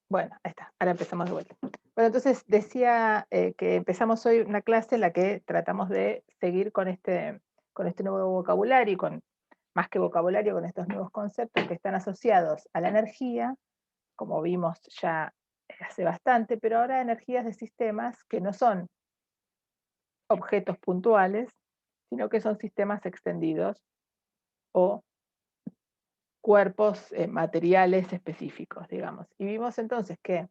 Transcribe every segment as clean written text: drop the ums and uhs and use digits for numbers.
Bueno, ahí está, ahora empezamos de vuelta. Bueno, entonces decía que empezamos hoy una clase en la que tratamos de seguir con este nuevo vocabulario y con, más que vocabulario, con estos nuevos conceptos que están asociados a la energía, como vimos ya hace bastante, pero ahora energías de sistemas que no son objetos puntuales, sino que son sistemas extendidos o cuerpos materiales específicos, digamos. Y vimos entonces que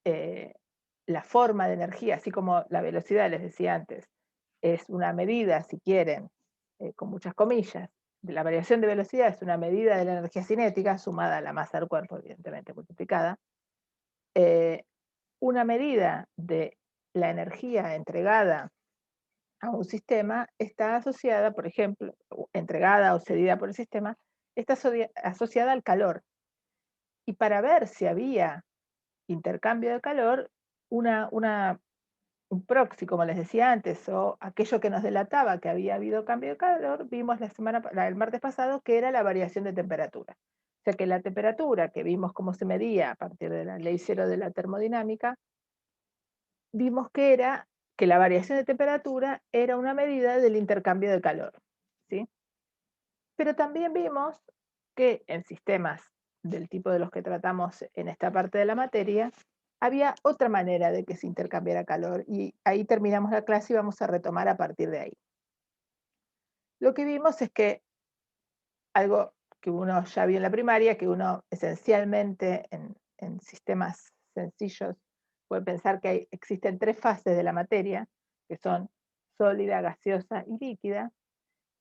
eh, la forma de energía, así como la velocidad, les decía antes, es una medida, si quieren, con muchas comillas, de la variación de velocidad es una medida de la energía cinética sumada a la masa del cuerpo, evidentemente multiplicada. eh, una medida de la energía entregada a un sistema está asociada, por ejemplo, entregada o cedida por el sistema, está asociada al calor. Y para ver si había intercambio de calor, una un proxy, como les decía antes, o aquello que nos delataba que había habido cambio de calor, vimos el martes pasado que era la variación de temperatura. O sea que la temperatura que vimos cómo se medía a partir de la ley cero de la termodinámica, vimos que la variación de temperatura era una medida del intercambio de calor. ¿Sí? Pero también vimos que en sistemas del tipo de los que tratamos en esta parte de la materia, había otra manera de que se intercambiara calor y ahí terminamos la clase y vamos a retomar a partir de ahí. Lo que vimos es que algo que uno ya vio en la primaria, que uno esencialmente en sistemas sencillos puede pensar que existen tres fases de la materia, que son sólida, gaseosa y líquida,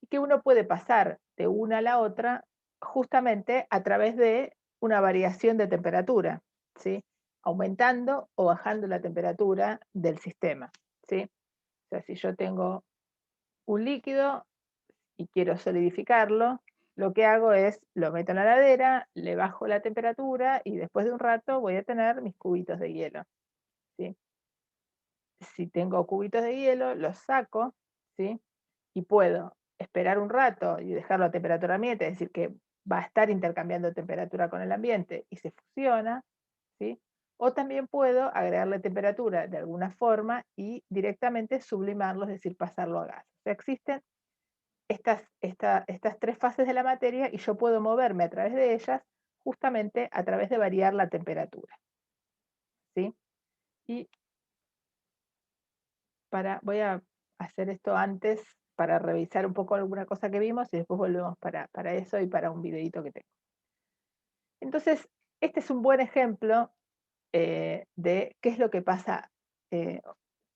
y que uno puede pasar de una a la otra justamente a través de una variación de temperatura, ¿sí? Aumentando o bajando la temperatura del sistema, ¿sí? O sea, si yo tengo un líquido y quiero solidificarlo, lo que hago es lo meto en la heladera, le bajo la temperatura y después de un rato voy a tener mis cubitos de hielo, ¿sí? Si tengo cubitos de hielo, los saco, ¿sí? Y puedo esperar un rato y dejarlo a temperatura ambiente, es decir, que va a estar intercambiando temperatura con el ambiente y se fusiona, ¿sí? O también puedo agregarle temperatura de alguna forma y directamente sublimarlo, es decir, pasarlo a gas. O sea, existen estas tres fases de la materia y yo puedo moverme a través de ellas justamente a través de variar la temperatura, ¿sí? Y voy a hacer esto antes para revisar un poco alguna cosa que vimos y después volvemos para eso y para un videito que tengo. Entonces, este es un buen ejemplo de qué es lo que pasa eh,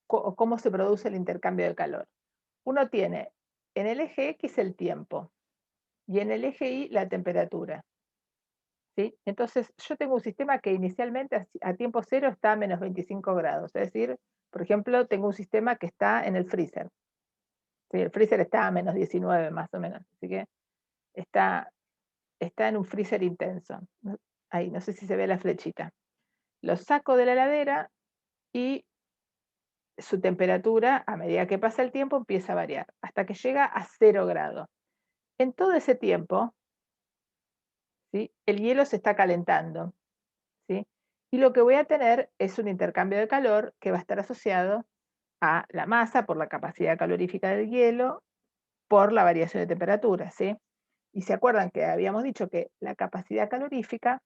o cómo se produce el intercambio de calor. Uno tiene en el eje X el tiempo y en el eje Y la temperatura. ¿Sí? Entonces, yo tengo un sistema que inicialmente a tiempo cero está a menos 25 grados. Es decir, por ejemplo, tengo un sistema que está en el freezer. Sí, el freezer está a menos 19 más o menos, así que está, está en un freezer intenso. Ahí, no sé si se ve la flechita. Lo saco de la heladera y su temperatura, a medida que pasa el tiempo, empieza a variar, hasta que llega a 0 grados. En todo ese tiempo, ¿sí? El hielo se está calentando, ¿sí? Y lo que voy a tener es un intercambio de calor que va a estar asociado a la masa por la capacidad calorífica del hielo, por la variación de temperatura, ¿sí? Y se acuerdan que habíamos dicho que la capacidad calorífica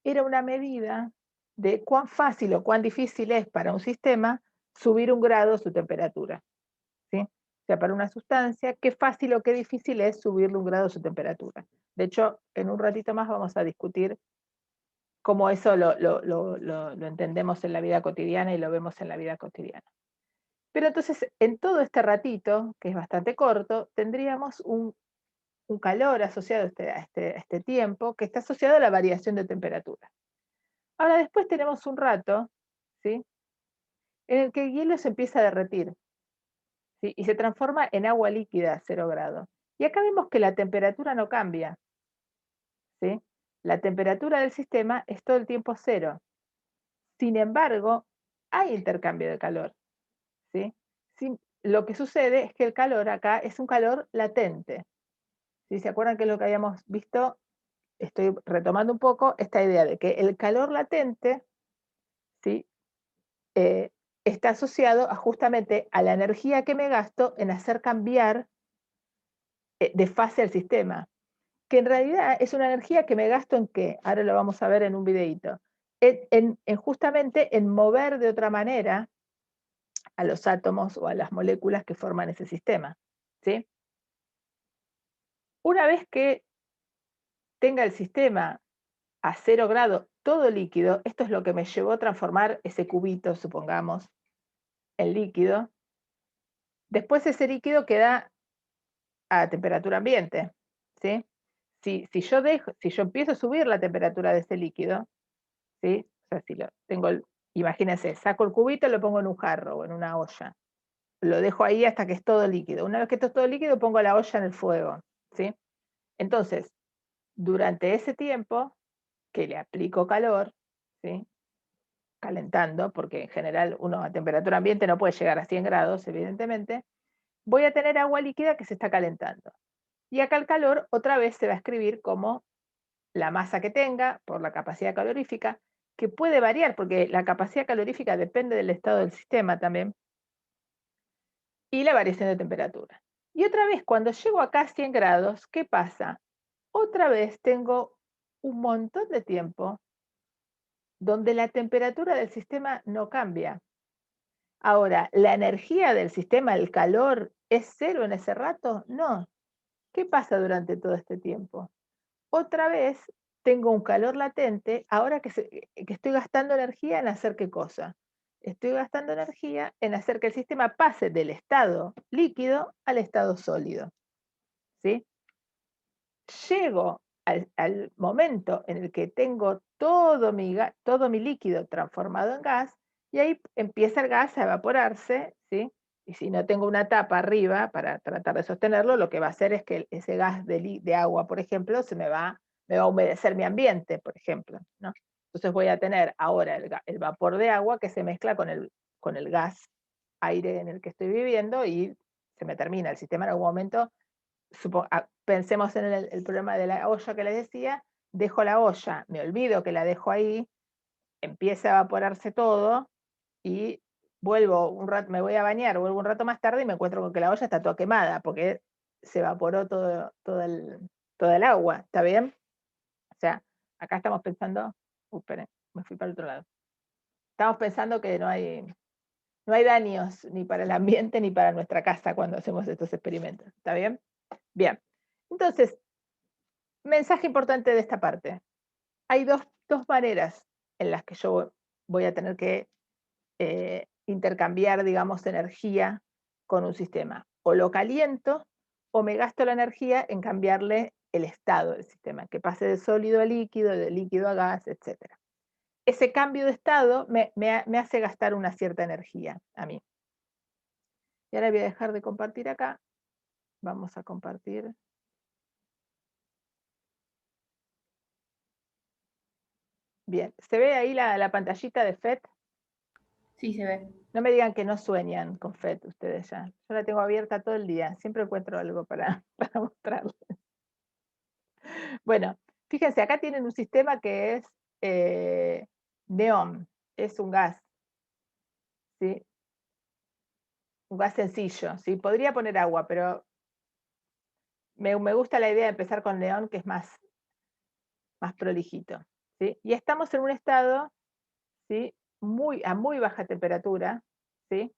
era una medida de cuán fácil o cuán difícil es para un sistema subir un grado su temperatura, ¿sí? O sea, para una sustancia, qué fácil o qué difícil es subirle un grado su temperatura. De hecho, en un ratito más vamos a discutir cómo eso lo entendemos en la vida cotidiana y lo vemos en la vida cotidiana. Pero entonces, en todo este ratito, que es bastante corto, tendríamos un calor asociado a este tiempo que está asociado a la variación de temperatura. Ahora después tenemos un rato, ¿sí? En el que el hielo se empieza a derretir, ¿sí? Y se transforma en agua líquida a 0 grados. Y acá vemos que la temperatura no cambia, ¿sí? La temperatura del sistema es todo el tiempo cero. Sin embargo, hay intercambio de calor, ¿sí? Lo que sucede es que el calor acá es un calor latente. ¿Sí? ¿Se acuerdan que es lo que habíamos visto estoy retomando un poco esta idea de que el calor latente, ¿sí? Está asociado justamente a la energía que me gasto en hacer cambiar de fase al sistema, que en realidad es una energía que me gasto en qué, ahora lo vamos a ver en un videíto, en justamente en mover de otra manera a los átomos o a las moléculas que forman ese sistema, ¿sí? Una vez que tenga el sistema a 0 grado, todo líquido, esto es lo que me llevó a transformar ese cubito, supongamos, en líquido. Después ese líquido queda a temperatura ambiente, ¿sí? Si yo empiezo a subir la temperatura de ese líquido, ¿sí? O sea, si lo tengo, imagínense, saco el cubito y lo pongo en un jarro o en una olla. Lo dejo ahí hasta que es todo líquido. Una vez que esto es todo líquido, pongo la olla en el fuego, ¿sí? Entonces, durante ese tiempo que le aplico calor, ¿sí? Calentando, porque en general uno a temperatura ambiente no puede llegar a 100 grados, evidentemente, voy a tener agua líquida que se está calentando. Y acá el calor otra vez se va a escribir como la masa que tenga por la capacidad calorífica, que puede variar porque la capacidad calorífica depende del estado del sistema también, y la variación de temperatura. Y otra vez, cuando llego acá a 100 grados, ¿qué pasa? Otra vez tengo un montón de tiempo donde la temperatura del sistema no cambia. Ahora, ¿la energía del sistema, el calor, es cero en ese rato? No. ¿Qué pasa durante todo este tiempo? Otra vez tengo un calor latente, ahora que estoy gastando energía en hacer qué cosa. Estoy gastando energía en hacer que el sistema pase del estado líquido al estado sólido. ¿Sí? Llego al momento en el que tengo todo mi líquido transformado en gas y ahí empieza el gas a evaporarse, ¿sí? Y si no tengo una tapa arriba para tratar de sostenerlo, lo que va a hacer es que ese gas de agua, por ejemplo, me va a humedecer mi ambiente, por ejemplo, ¿no? Entonces voy a tener ahora el vapor de agua que se mezcla con el gas aire en el que estoy viviendo y se me termina el sistema en algún momento. Pensemos en el problema de la olla que les decía, dejo la olla, me olvido que la dejo ahí, empieza a evaporarse todo y vuelvo un rato, me voy a bañar, vuelvo un rato más tarde y me encuentro con que la olla está toda quemada porque se evaporó todo el agua, ¿está bien? O sea, acá estamos pensando, esperen, me fui para el otro lado. Estamos pensando que no hay daños ni para el ambiente ni para nuestra casa cuando hacemos estos experimentos, ¿está bien? Bien, entonces, mensaje importante de esta parte. Hay dos maneras en las que yo voy a tener que intercambiar, digamos, energía con un sistema. O lo caliento o me gasto la energía en cambiarle el estado del sistema, que pase de sólido a líquido, de líquido a gas, etc. Ese cambio de estado me hace gastar una cierta energía a mí. Y ahora voy a dejar de compartir acá. Vamos a compartir. Bien, ¿se ve ahí la pantallita de FET? Sí, se ve. No me digan que no sueñan con FET ustedes ya. Yo la tengo abierta todo el día. Siempre encuentro algo para mostrarles. Bueno, fíjense, acá tienen un sistema que es neón. Es un gas, ¿sí? Un gas sencillo, ¿sí? Podría poner agua, pero me gusta la idea de empezar con neón, que es más prolijito, ¿sí? Y estamos en un estado, ¿sí? A muy baja temperatura, ¿sí?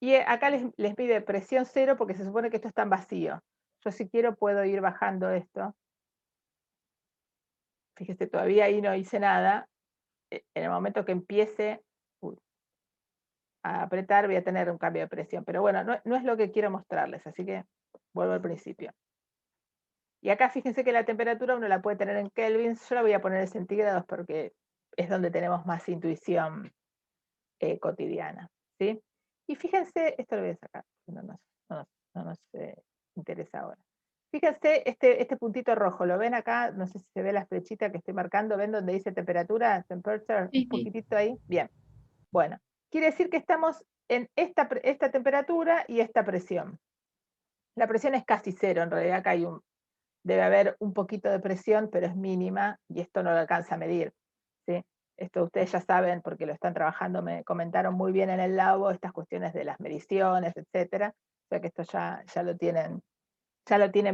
Y acá les pide presión cero porque se supone que esto está en vacío. Yo si quiero puedo ir bajando esto. Fíjese, todavía ahí no hice nada. En el momento que empiece a apretar voy a tener un cambio de presión. Pero bueno, no es lo que quiero mostrarles, así que vuelvo al principio. Y acá fíjense que la temperatura uno la puede tener en kelvins. Yo la voy a poner en centígrados porque es donde tenemos más intuición cotidiana, ¿sí? Y fíjense, esto lo voy a sacar, no nos interesa ahora. Fíjense este puntito rojo, ¿lo ven acá? No sé si se ve la flechita que estoy marcando, ¿ven donde dice temperatura? Temperature, Sí, un sí. poquitito ahí. Bien, bueno, quiere decir que estamos en esta temperatura y esta presión. La presión es casi cero, en realidad acá hay debe haber un poquito de presión, pero es mínima y esto no lo alcanza a medir, ¿sí? Esto ustedes ya saben porque lo están trabajando, me comentaron muy bien en el labo estas cuestiones de las mediciones, etcétera, o sea que esto ya lo tienen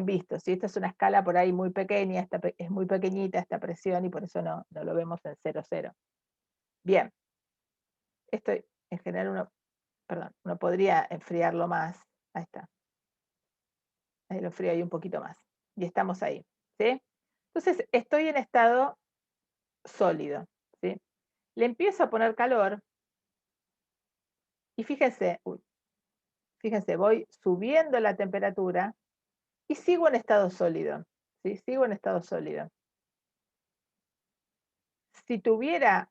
visto, ¿sí? Esta es una escala por ahí muy pequeña, es muy pequeñita esta presión y por eso no lo vemos en 0,0. Bien, esto en general uno podría enfriarlo más, ahí está, ahí lo frío ahí un poquito más, y estamos ahí, ¿sí? Entonces estoy en estado sólido, ¿sí? Le empiezo a poner calor y fíjense, voy subiendo la temperatura y sigo en estado sólido, ¿sí? Sigo en estado sólido. Si tuviera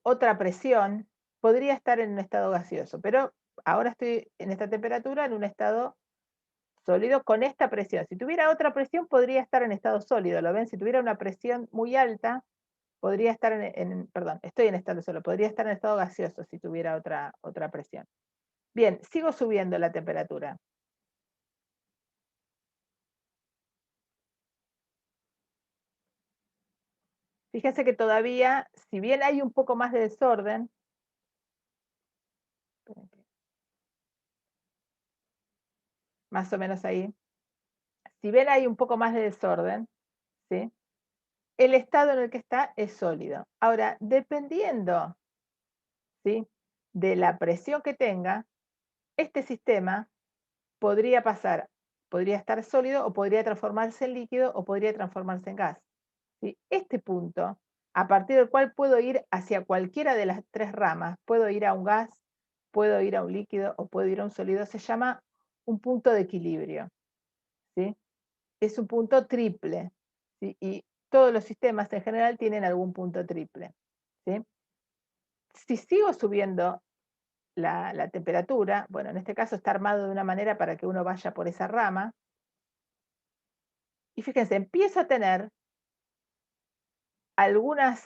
otra presión, podría estar en un estado gaseoso, pero ahora estoy en esta temperatura en un estado sólido con esta presión. Si tuviera otra presión, podría estar en estado sólido, ¿lo ven? Si tuviera una presión muy alta, podría estar perdón, estoy en estado sólido, podría estar en estado gaseoso si tuviera otra presión. Bien, sigo subiendo la temperatura. Fíjense que todavía, si bien hay un poco más de desorden, más o menos ahí, si ven hay un poco más de desorden, ¿sí? El estado en el que está es sólido. Ahora, dependiendo, ¿sí?, de la presión que tenga, este sistema podría estar sólido o podría transformarse en líquido o podría transformarse en gas, ¿sí? Este punto, a partir del cual puedo ir hacia cualquiera de las tres ramas, puedo ir a un gas, puedo ir a un líquido o puedo ir a un sólido, se llama un punto de equilibrio, ¿sí? Es un punto triple, ¿sí? Y todos los sistemas en general tienen algún punto triple, ¿sí? Si sigo subiendo la temperatura, bueno, en este caso está armado de una manera para que uno vaya por esa rama, y fíjense, empiezo a tener algunos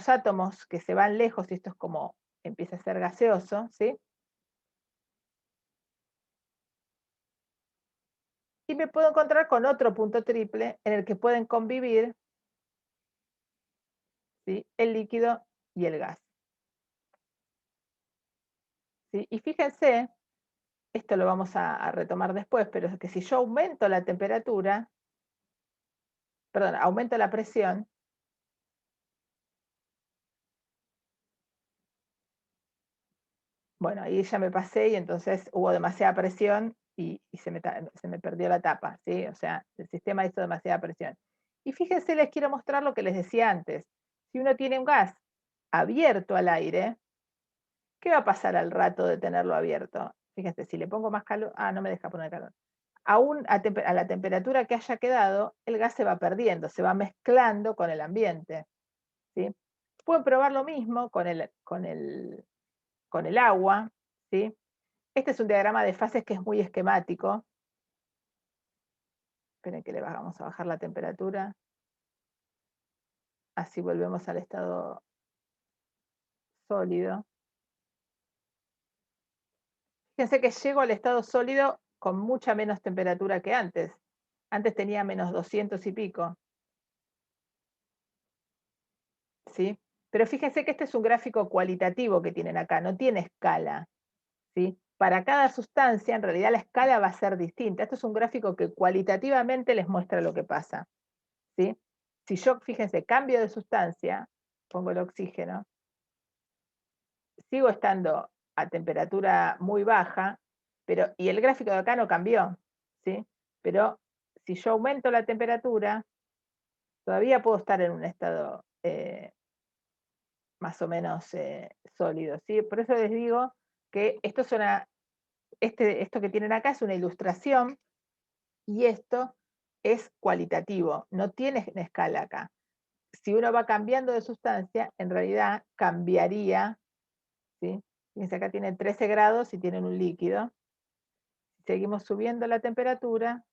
átomos que se van lejos, y esto es como empieza a ser gaseoso, ¿sí? Y me puedo encontrar con otro punto triple en el que pueden convivir, ¿sí?, el líquido y el gas, ¿sí? Y fíjense, esto lo vamos a retomar después, pero es que si yo aumento la temperatura, perdón, aumento la presión, bueno, ahí ya me pasé y entonces hubo demasiada presión y se me perdió la tapa, ¿sí? O sea, el sistema hizo demasiada presión. Y fíjense, les quiero mostrar lo que les decía antes. Si uno tiene un gas abierto al aire, ¿qué va a pasar al rato de tenerlo abierto? Fíjense, si le pongo más calor, no me deja poner calor. Aún a la temperatura que haya quedado, el gas se va perdiendo, se va mezclando con el ambiente, ¿sí? Pueden probar lo mismo con el agua, ¿sí? Este es un diagrama de fases que es muy esquemático. Esperen que vamos a bajar la temperatura. Así volvemos al estado sólido. Fíjense que llego al estado sólido con mucha menos temperatura que antes. Antes tenía menos 200 y pico, ¿sí? Pero fíjense que este es un gráfico cualitativo que tienen acá, no tiene escala, ¿sí? Para cada sustancia, en realidad la escala va a ser distinta. Esto es un gráfico que cualitativamente les muestra lo que pasa, ¿sí? Si yo, fíjense, cambio de sustancia, pongo el oxígeno, sigo estando a temperatura muy baja, y el gráfico de acá no cambió, ¿sí? Pero si yo aumento la temperatura, todavía puedo estar en un estado más o menos sólido, ¿sí? Por eso les digo que esto que tienen acá es una ilustración y esto es cualitativo, no tiene escala acá. Si uno va cambiando de sustancia, en realidad cambiaría, ¿sí? Fíjense, acá tienen 13 grados y tienen un líquido. Si seguimos subiendo la temperatura,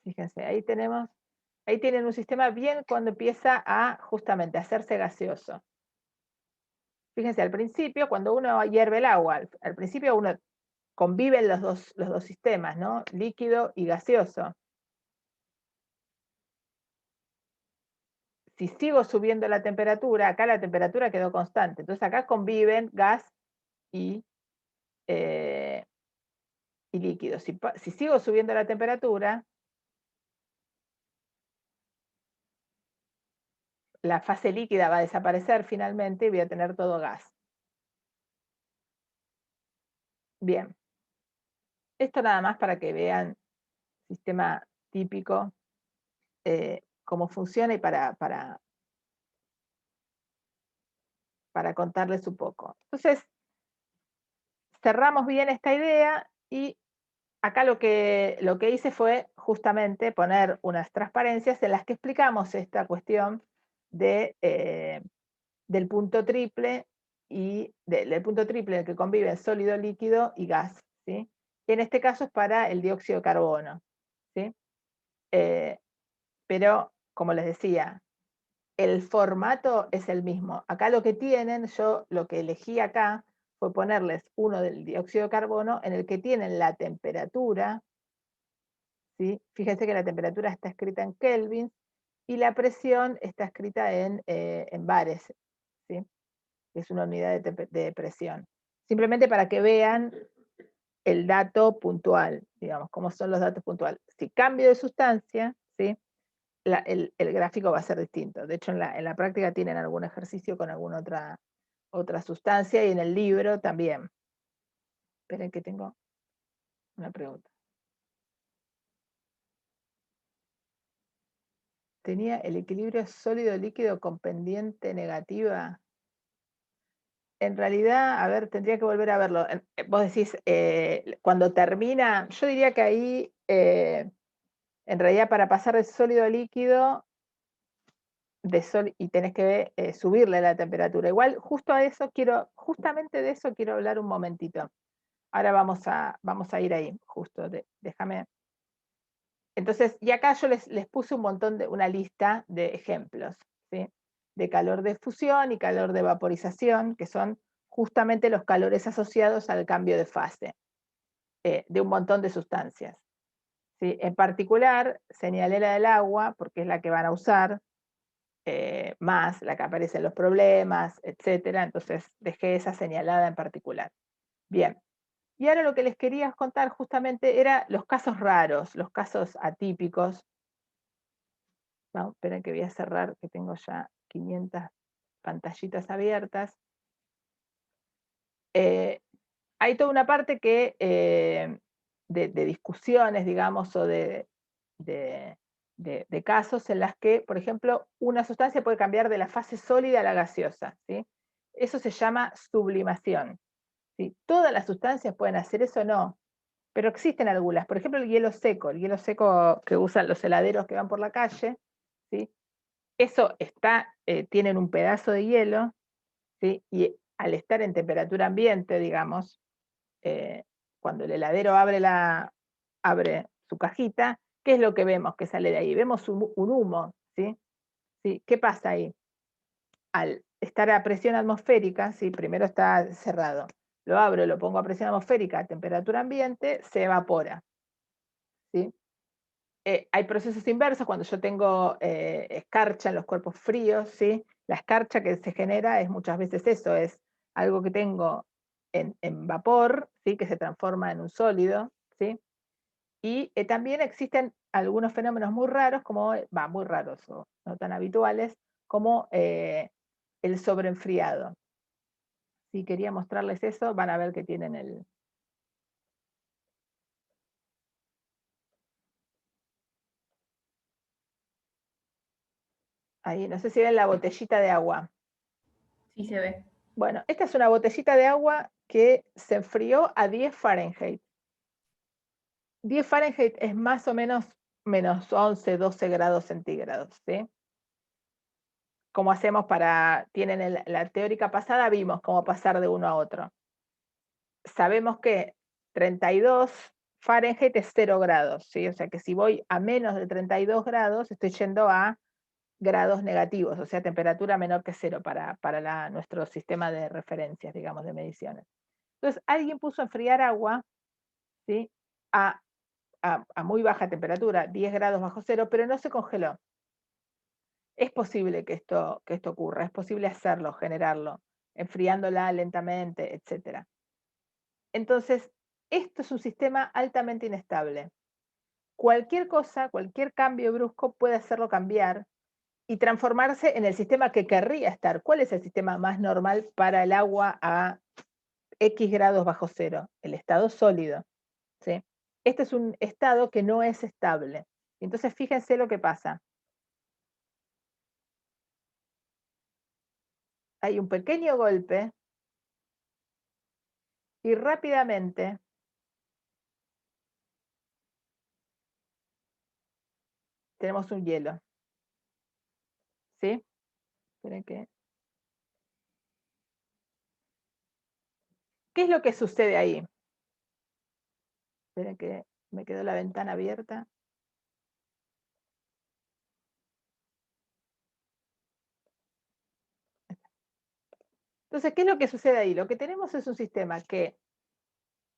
fíjense, ahí tienen un sistema bien cuando empieza a justamente hacerse gaseoso, Fíjense, al principio, cuando uno hierve el agua, al principio uno conviven los dos sistemas, ¿no? Líquido y gaseoso. Si sigo subiendo la temperatura, acá la temperatura quedó constante, entonces acá conviven gas y, y líquido. Si sigo subiendo la temperatura, la fase líquida va a desaparecer finalmente y voy a tener todo gas. Bien, esto nada más para que vean el sistema típico, cómo funciona y para contarles un poco. Entonces, cerramos bien esta idea y acá lo que hice fue justamente poner unas transparencias en las que explicamos esta cuestión de, del punto triple y del punto triple en el que conviven sólido, líquido y gas, ¿sí? En este caso es para el dióxido de carbono, ¿sí? Pero, como les decía, el formato es el mismo. Acá lo que tienen, yo lo que elegí acá fue ponerles uno del dióxido de carbono en el que tienen la temperatura, ¿sí? Fíjense que la temperatura está escrita en kelvins y la presión está escrita en bares, ¿sí? Es una unidad de presión. Simplemente para que vean el dato puntual, digamos, cómo son los datos puntuales. Si cambio de sustancia, ¿sí? El gráfico va a ser distinto. De hecho, en la práctica tienen algún ejercicio con alguna otra sustancia y en el libro también. Esperen que tengo una pregunta. Tenía el equilibrio sólido-líquido con pendiente negativa. En realidad, a ver, tendría que volver a verlo. Vos decís, cuando termina, yo diría que ahí, en realidad para pasar de sólido a líquido, y tenés que subirle la temperatura. Igual, justamente de eso quiero hablar un momentito. Ahora vamos a ir ahí, justo, déjame. Entonces, y acá yo les puse una lista de ejemplos, ¿sí? De calor de fusión y calor de vaporización, que son justamente los calores asociados al cambio de fase de un montón de sustancias, ¿sí? En particular, señalé la del agua, porque es la que van a usar, más la que aparece en los problemas, etcétera. Entonces, dejé esa señalada en particular. Bien. Y ahora lo que les quería contar justamente era los casos raros, los casos atípicos. No, esperen que voy a cerrar, que tengo ya 500 pantallitas abiertas. Hay toda una parte que, de discusiones, digamos, o de casos en las que, por ejemplo, una sustancia puede cambiar de la fase sólida a la gaseosa, ¿sí? Eso se llama sublimación, ¿sí? ¿Todas las sustancias pueden hacer eso? No, pero existen algunas. Por ejemplo, el hielo seco que usan los heladeros que van por la calle, ¿sí? Eso tienen un pedazo de hielo, ¿sí? Y al estar en temperatura ambiente, digamos, cuando el heladero abre su cajita, ¿qué es lo que vemos que sale de ahí? Vemos un humo, ¿sí? ¿Sí? ¿Qué pasa ahí? Al estar a presión atmosférica, ¿sí? Primero está cerrado, lo abro, lo pongo a presión atmosférica, a temperatura ambiente, se evapora, ¿sí? Hay procesos inversos cuando yo tengo escarcha en los cuerpos fríos, ¿sí? La escarcha que se genera es muchas veces eso, es algo que tengo en vapor, ¿sí? Que se transforma en un sólido, ¿sí? Y también existen algunos fenómenos muy raros, muy raros o no tan habituales, como el sobreenfriado. Si quería mostrarles eso, van a ver que tienen ahí, no sé si ven la botellita de agua. Sí se ve. Bueno, esta es una botellita de agua que se enfrió a 10 Fahrenheit. 10 Fahrenheit es más o menos menos 11, 12 grados centígrados, ¿sí? Como hacemos tienen la teórica pasada, vimos cómo pasar de uno a otro. Sabemos que 32 Fahrenheit es 0 grados, ¿sí? O sea que si voy a menos de 32 grados, estoy yendo a grados negativos, o sea, temperatura menor que 0 para nuestro sistema de referencias, digamos, de mediciones. Entonces, alguien puso a enfriar agua, ¿sí? a muy baja temperatura, 10 grados bajo 0, pero no se congeló. Es posible que esto ocurra, es posible hacerlo, generarlo, enfriándola lentamente, etc. Entonces, esto es un sistema altamente inestable. Cualquier cosa, cualquier cambio brusco puede hacerlo cambiar y transformarse en el sistema que querría estar. ¿Cuál es el sistema más normal para el agua a X grados bajo 0? El estado sólido, ¿sí? Este es un estado que no es estable. Entonces, fíjense lo que pasa. Hay un pequeño golpe y rápidamente tenemos un hielo, ¿sí? Esperen que... ¿Qué es lo que sucede ahí? Esperen que me quedó la ventana abierta. Entonces, ¿qué es lo que sucede ahí? Lo que tenemos es un sistema que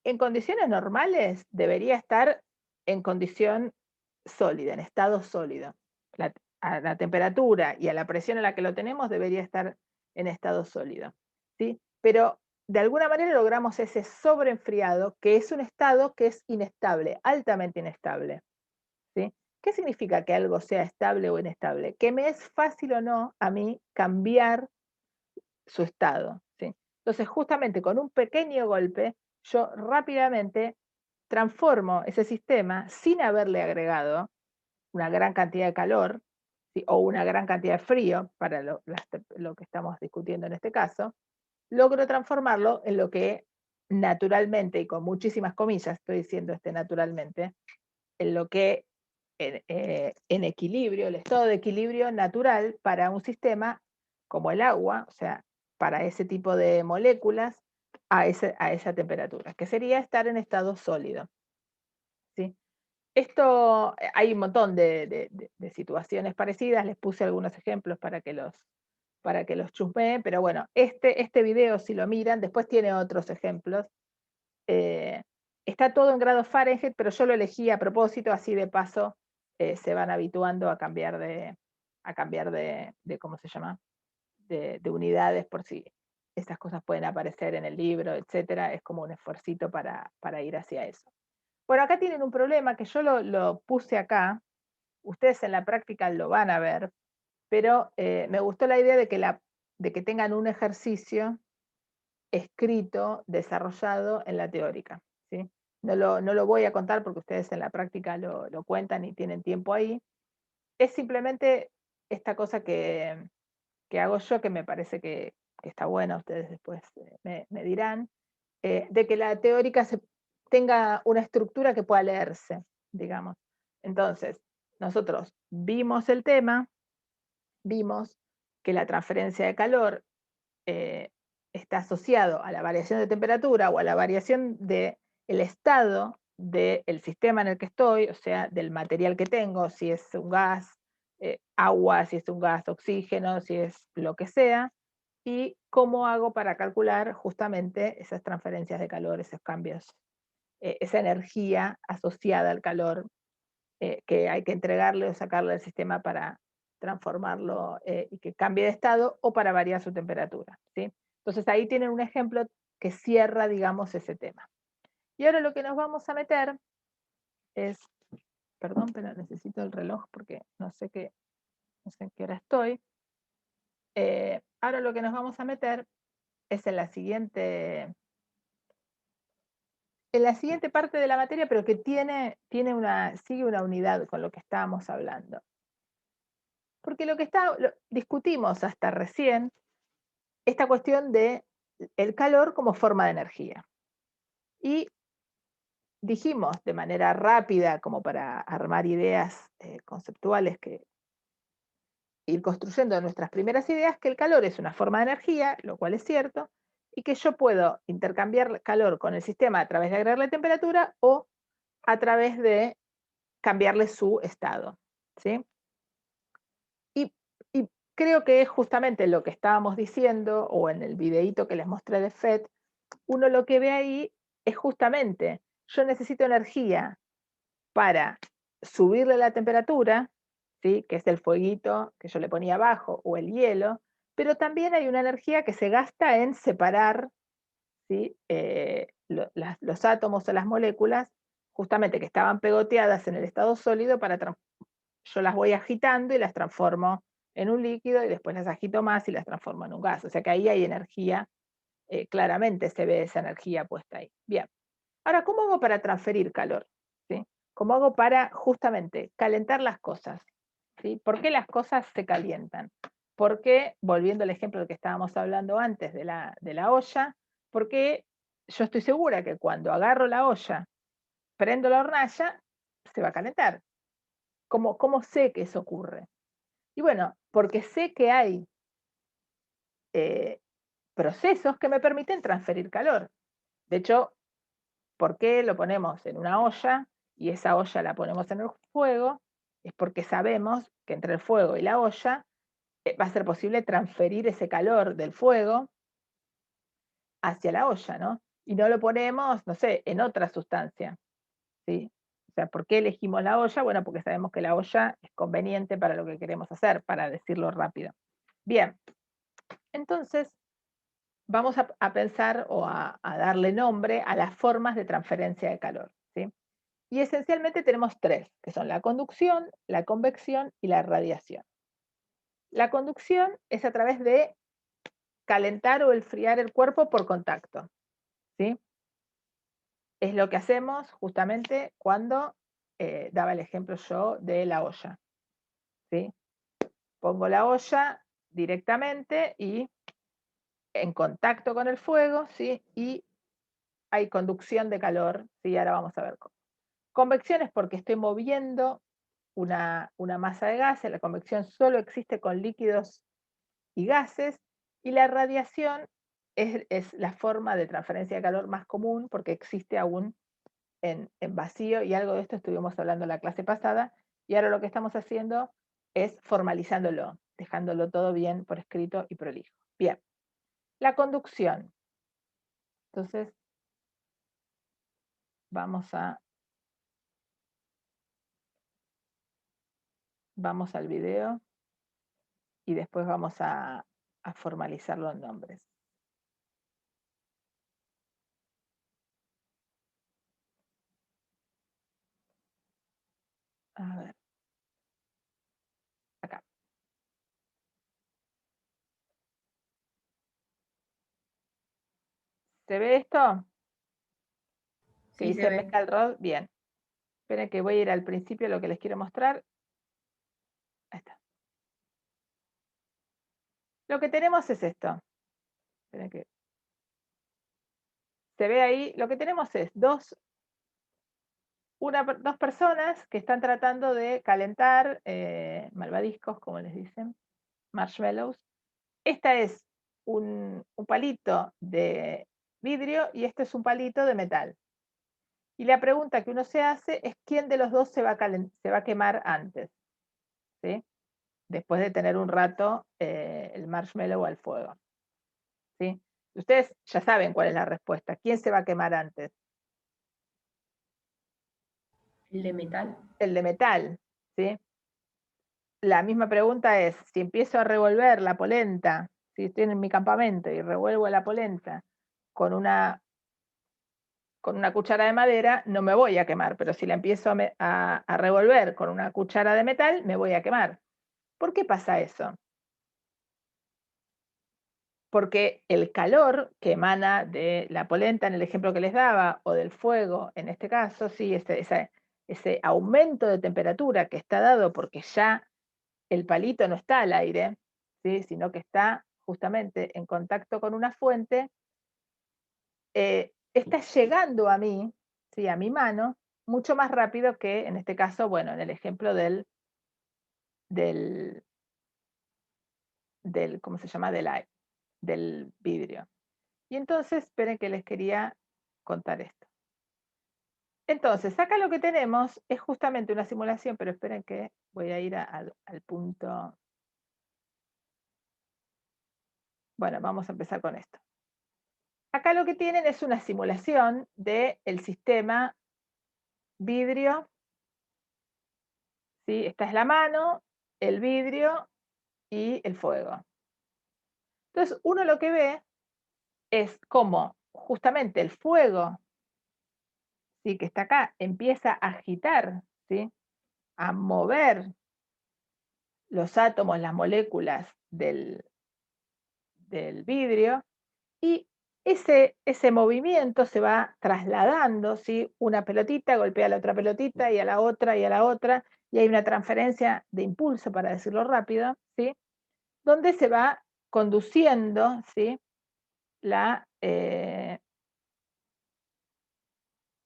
en condiciones normales debería estar en condición sólida, en estado sólido. A la temperatura y a la presión a la que lo tenemos debería estar en estado sólido, ¿sí? Pero de alguna manera logramos ese sobreenfriado, que es un estado que es inestable, altamente inestable, ¿sí? ¿Qué significa que algo sea estable o inestable? Que me es fácil o no a mí cambiar su estado, ¿sí? Entonces, justamente con un pequeño golpe, yo rápidamente transformo ese sistema sin haberle agregado una gran cantidad de calor, ¿sí? O una gran cantidad de frío, para lo que estamos discutiendo en este caso, logro transformarlo en lo que naturalmente, y con muchísimas comillas estoy diciendo naturalmente, en lo que en equilibrio, el estado de equilibrio natural para un sistema como el agua, o sea, para ese tipo de moléculas a esa temperatura, que sería estar en estado sólido, ¿sí? Esto, hay un montón de situaciones parecidas, les puse algunos ejemplos para que los chusmeen, pero bueno, este video, si lo miran, después tiene otros ejemplos. Eh, Está todo en grados Fahrenheit, pero yo lo elegí a propósito, así de paso se van habituando a cambiar de ¿cómo se llama? De unidades por si estas cosas pueden aparecer en el libro, etcétera. Es como un esfuercito para ir hacia eso. Bueno, acá tienen un problema que yo lo puse acá, ustedes en la práctica lo van a ver, pero me gustó la idea de que tengan un ejercicio escrito, desarrollado en la teórica, ¿sí? No lo voy a contar porque ustedes en la práctica lo cuentan y tienen tiempo ahí. Es simplemente esta cosa que hago yo, que me parece que está buena, ustedes después me dirán, de que la teórica tenga una estructura que pueda leerse, digamos. Entonces, nosotros vimos el tema, vimos que la transferencia de calor eh, está asociado a la variación de temperatura o a la variación del estado del sistema en el que estoy, o sea, del material que tengo, si es un gas, agua, si es un gas, oxígeno, si es lo que sea, y cómo hago para calcular justamente esas transferencias de calor, esos cambios, esa energía asociada al calor que hay que entregarle o sacarle del sistema para transformarlo y que cambie de estado o para variar su temperatura, ¿sí? Entonces ahí tienen un ejemplo que cierra, digamos, ese tema. Y ahora lo que nos vamos a meter es, perdón, pero necesito el reloj porque no sé en qué hora estoy. Ahora lo que nos vamos a meter es en la siguiente parte de la materia, pero que sigue una unidad con lo que estábamos hablando. Porque discutimos hasta recién esta cuestión de el calor como forma de energía. Y dijimos de manera rápida, como para armar ideas conceptuales, que ir construyendo nuestras primeras ideas, que el calor es una forma de energía, lo cual es cierto, y que yo puedo intercambiar calor con el sistema a través de agregarle temperatura o a través de cambiarle su estado, ¿sí? Y creo que es justamente lo que estábamos diciendo, o en el videíto que les mostré de FET, uno lo que ve ahí es justamente, yo necesito energía para subirle la temperatura, ¿sí? Que es el fueguito que yo le ponía abajo, o el hielo, pero también hay una energía que se gasta en separar, ¿sí? Los átomos o las moléculas, justamente que estaban pegoteadas en el estado sólido, yo las voy agitando y las transformo en un líquido y después las agito más y las transformo en un gas. O sea que ahí hay energía, claramente se ve esa energía puesta ahí. Bien. Ahora, ¿cómo hago para transferir calor? ¿Sí? ¿Cómo hago para justamente calentar las cosas? ¿Sí? ¿Por qué las cosas se calientan? Porque, volviendo al ejemplo del que estábamos hablando antes de la olla, porque yo estoy segura que cuando agarro la olla, prendo la hornalla, se va a calentar. ¿Cómo sé que eso ocurre? Y bueno, porque sé que hay procesos que me permiten transferir calor. De hecho, ¿por qué lo ponemos en una olla y esa olla la ponemos en el fuego? Es porque sabemos que entre el fuego y la olla va a ser posible transferir ese calor del fuego hacia la olla, ¿no? Y no lo ponemos, no sé, en otra sustancia, ¿sí? O sea, ¿por qué elegimos la olla? Bueno, porque sabemos que la olla es conveniente para lo que queremos hacer, para decirlo rápido. Bien, entonces vamos a pensar o a darle nombre a las formas de transferencia de calor, ¿sí? Y esencialmente tenemos tres, que son la conducción, la convección y la radiación. La conducción es a través de calentar o enfriar el cuerpo por contacto, ¿sí? Es lo que hacemos justamente cuando daba el ejemplo yo de la olla, ¿sí? Pongo la olla directamente y en contacto con el fuego, ¿sí? Y hay conducción de calor, ¿sí? Ahora vamos a ver cómo. Convección es porque estoy moviendo una masa de gases, la convección solo existe con líquidos y gases, y la radiación es la forma de transferencia de calor más común porque existe aún en vacío, y algo de esto estuvimos hablando en la clase pasada, y ahora lo que estamos haciendo es formalizándolo, dejándolo todo bien por escrito y prolijo. Bien, la conducción. Entonces, vamos al video y después vamos a formalizar los nombres. A ver, acá. ¿Se ve esto? Que Sí, se dice ve. Metal Rod. Bien. Esperen que voy a ir al principio de lo que les quiero mostrar. Ahí está. Lo que tenemos es esto. Esperen que se ve ahí. Lo que tenemos es dos personas que están tratando de calentar malvadiscos, como les dicen, marshmallows. Esta es un palito de vidrio y este es un palito de metal. Y la pregunta que uno se hace es quién de los dos se va a quemar antes, ¿sí? Después de tener un rato el marshmallow al fuego, ¿sí? Ustedes ya saben cuál es la respuesta. ¿Quién se va a quemar antes? El de metal. El de metal, ¿sí? La misma pregunta es, si empiezo a revolver la polenta, si estoy en mi campamento y revuelvo la polenta con una cuchara de madera, no me voy a quemar, pero si la empiezo a revolver con una cuchara de metal, me voy a quemar. ¿Por qué pasa eso? Porque el calor que emana de la polenta, en el ejemplo que les daba, o del fuego, en este caso, sí, ese aumento de temperatura que está dado porque ya el palito no está al aire, ¿sí? Sino que está justamente en contacto con una fuente, está llegando a mí, ¿sí? A mi mano, mucho más rápido que, en este caso, bueno, en el ejemplo del, ¿cómo se llama? Del vidrio. Y entonces, esperen que les quería contar esto. Entonces, acá lo que tenemos es justamente una simulación, pero esperen que voy a ir al punto Bueno, vamos a empezar con esto. Acá lo que tienen es una simulación del sistema vidrio, ¿sí? Esta es la mano, el vidrio y el fuego. Entonces, uno lo que ve es cómo justamente el fuego, ¿sí?, que está acá, empieza a agitar, ¿sí?, a mover los átomos, las moléculas del vidrio, y ese movimiento se va trasladando, ¿sí? Una pelotita golpea a la otra pelotita y a la otra y a la otra, y hay una transferencia de impulso, para decirlo rápido, ¿sí?, donde se va conduciendo, ¿sí?,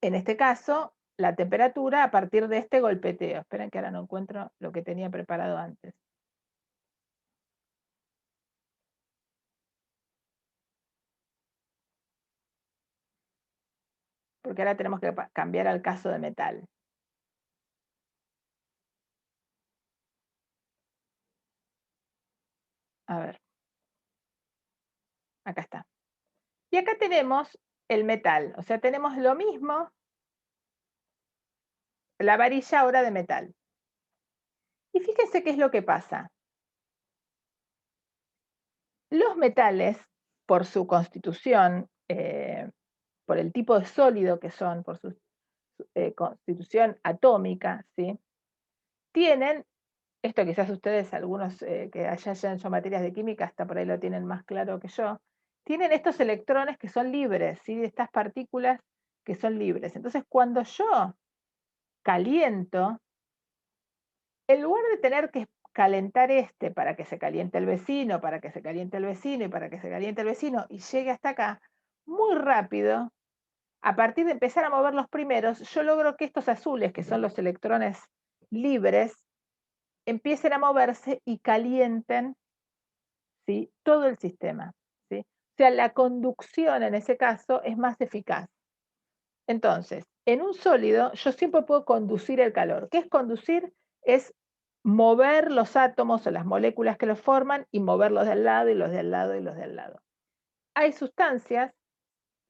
en este caso, la temperatura a partir de este golpeteo. Esperen que ahora no encuentro lo que tenía preparado antes. Porque ahora tenemos que cambiar al caso de metal. A ver. Acá está. Y acá tenemos el metal, o sea, tenemos lo mismo, la varilla ahora de metal. Y fíjense qué es lo que pasa. Los metales, por su constitución, por el tipo de sólido que son, por su constitución atómica, ¿sí?, tienen, esto quizás ustedes, algunos que allá hayan hecho materias de química, hasta por ahí lo tienen más claro que yo, tienen estos electrones que son libres, ¿sí?, estas partículas que son libres. Entonces, cuando yo caliento, en lugar de tener que calentar para que se caliente el vecino, para que se caliente el vecino y para que se caliente el vecino y llegue hasta acá, muy rápido, a partir de empezar a mover los primeros, yo logro que estos azules, que son los electrones libres, empiecen a moverse y calienten, ¿sí?, todo el sistema, ¿sí? O sea, la conducción en ese caso es más eficaz. Entonces, en un sólido yo siempre puedo conducir el calor. ¿Qué es conducir? Es mover los átomos o las moléculas que los forman y moverlos de al lado y los de al lado y los de al lado. Hay sustancias,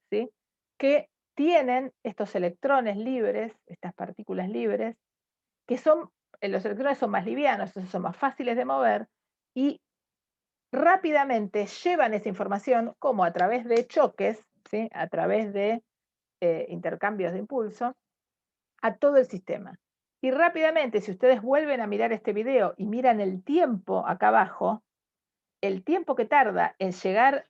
¿sí?, que tienen estos electrones libres, estas partículas libres, que son, los electrones son más livianos, entonces son más fáciles de mover y rápidamente llevan esa información, como a través de choques, ¿sí?, a través de intercambios de impulso, a todo el sistema. Y rápidamente, si ustedes vuelven a mirar este video y miran el tiempo acá abajo, el tiempo que tarda en llegar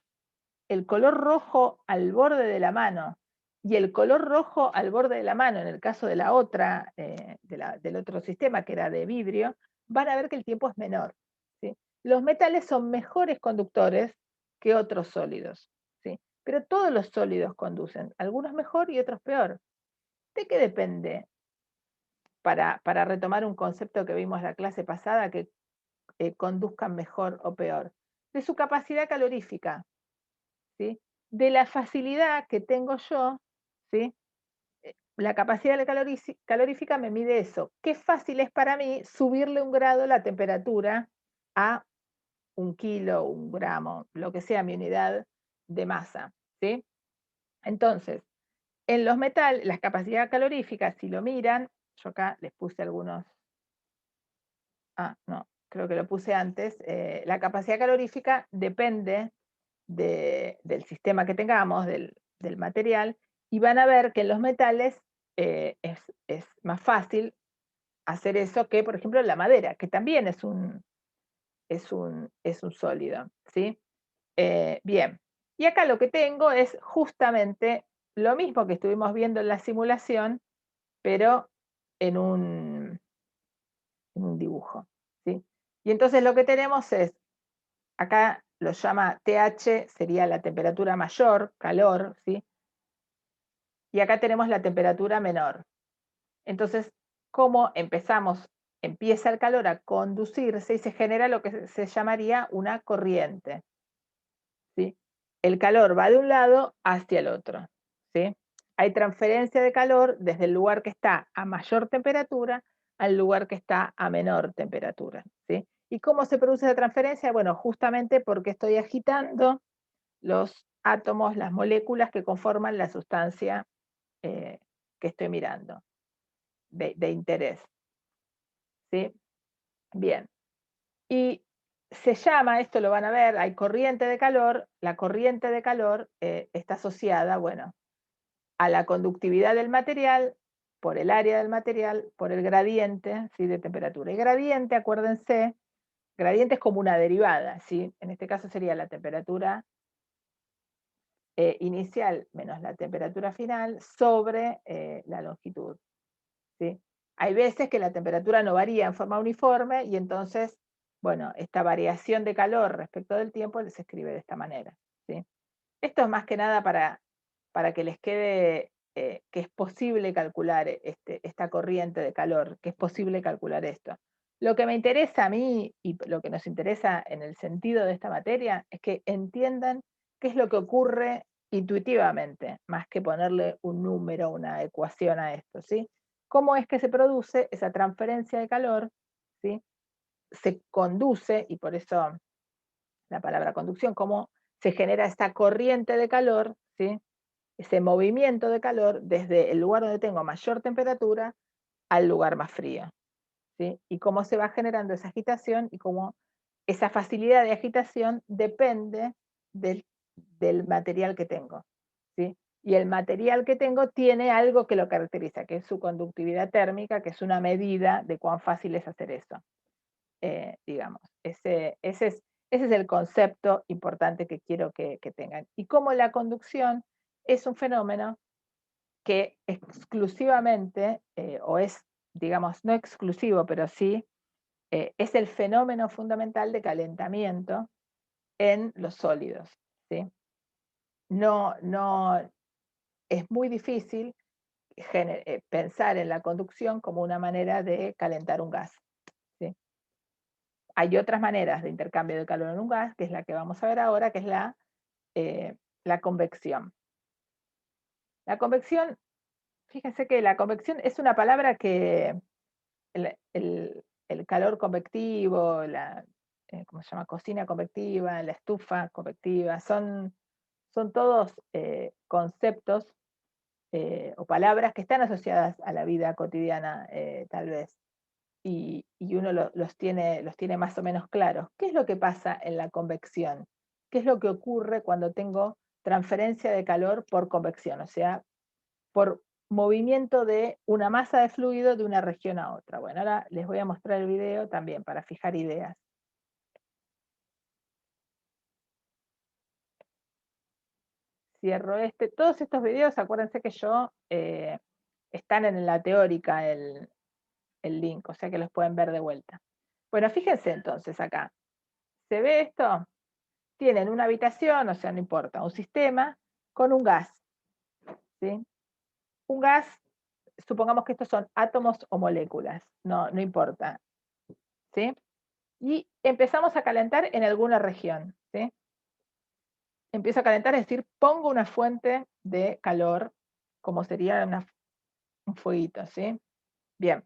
el color rojo al borde de la mano y el color rojo al borde de la mano, en el caso de la otra, del otro sistema que era de vidrio, van a ver que el tiempo es menor, ¿sí? Los metales son mejores conductores que otros sólidos, ¿sí? Pero todos los sólidos conducen, algunos mejor y otros peor. ¿De qué depende? Para retomar un concepto que vimos la clase pasada, que conduzcan mejor o peor, de su capacidad calorífica, ¿sí?, de la facilidad que tengo yo, ¿sí? La capacidad calorífica me mide eso. Qué fácil es para mí subirle 1 grado la temperatura a 1 kilo, 1 gramo, lo que sea mi unidad de masa, ¿sí? Entonces, en los metales, la capacidad calorífica, si lo miran, yo acá les puse algunos, no, creo que lo puse antes, la capacidad calorífica depende del sistema que tengamos, del material, y van a ver que en los metales es más fácil hacer eso que, por ejemplo, en la madera, que también es un sólido, ¿sí? Bien, y acá lo que tengo es justamente lo mismo que estuvimos viendo en la simulación, pero en un dibujo, ¿sí? Y entonces lo que tenemos es, acá lo llama TH, sería la temperatura mayor, calor, ¿sí? Y acá tenemos la temperatura menor. Entonces, ¿cómo empieza el calor a conducirse y se genera lo que se llamaría una corriente, ¿sí? El calor va de un lado hacia el otro, ¿sí? Hay transferencia de calor desde el lugar que está a mayor temperatura al lugar que está a menor temperatura, ¿sí? ¿Y cómo se produce esa transferencia? Bueno, justamente porque estoy agitando los átomos, las moléculas que conforman la sustancia que estoy mirando, de interés. ¿Sí? Bien. Y se llama, esto lo van a ver, hay corriente de calor. La corriente de calor está asociada, bueno, a la conductividad del material, por el área del material, por el gradiente, ¿sí?, de temperatura. Y gradiente, acuérdense, gradiente es como una derivada, ¿sí? En este caso sería la temperatura inicial menos la temperatura final sobre la longitud, ¿sí? Hay veces que la temperatura no varía en forma uniforme y entonces, bueno, esta variación de calor respecto del tiempo se escribe de esta manera, ¿sí? Esto es más que nada para que les quede que es posible calcular esta corriente de calor, que es posible calcular esto. Lo que me interesa a mí y lo que nos interesa en el sentido de esta materia es que entiendan qué es lo que ocurre intuitivamente, más que ponerle un número, una ecuación a esto, ¿sí? ¿Cómo es que se produce esa transferencia de calor? ¿Sí? Se conduce, y por eso la palabra conducción, cómo se genera esta corriente de calor, ¿sí?, ese movimiento de calor desde el lugar donde tengo mayor temperatura al lugar más frío, ¿sí? Y cómo se va generando esa agitación y cómo esa facilidad de agitación depende del material que tengo, ¿sí? Y el material que tengo tiene algo que lo caracteriza, que es su conductividad térmica, que es una medida de cuán fácil es hacer eso. Digamos, ese es el concepto importante que quiero que tengan. Y cómo la conducción es un fenómeno que exclusivamente, o es, digamos, no exclusivo, pero sí, es el fenómeno fundamental de calentamiento en los sólidos, ¿sí? No, es muy difícil pensar en la conducción como una manera de calentar un gas, ¿sí? Hay otras maneras de intercambio de calor en un gas, que es la que vamos a ver ahora, que es la convección. La convección, fíjense que la convección es una palabra que el calor convectivo, ¿cómo se llama? Cocina convectiva, la estufa convectiva, son todos conceptos o palabras que están asociadas a la vida cotidiana, tal vez. Y uno los tiene más o menos claros. ¿Qué es lo que pasa en la convección? ¿Qué es lo que ocurre cuando tengo transferencia de calor por convección? O sea, por movimiento de una masa de fluido de una región a otra. Bueno, ahora les voy a mostrar el video también para fijar ideas. Cierro este. Todos estos videos, acuérdense que están en la teórica el link, o sea que los pueden ver de vuelta. Bueno, fíjense entonces acá. ¿Se ve esto? Tienen una habitación, o sea, no importa, un sistema con un gas, ¿sí? Un gas, supongamos que estos son átomos o moléculas, no importa, ¿sí? Y empezamos a calentar en alguna región, ¿sí? Empiezo a calentar, es decir, pongo una fuente de calor, como sería un fueguito, ¿sí? Bien.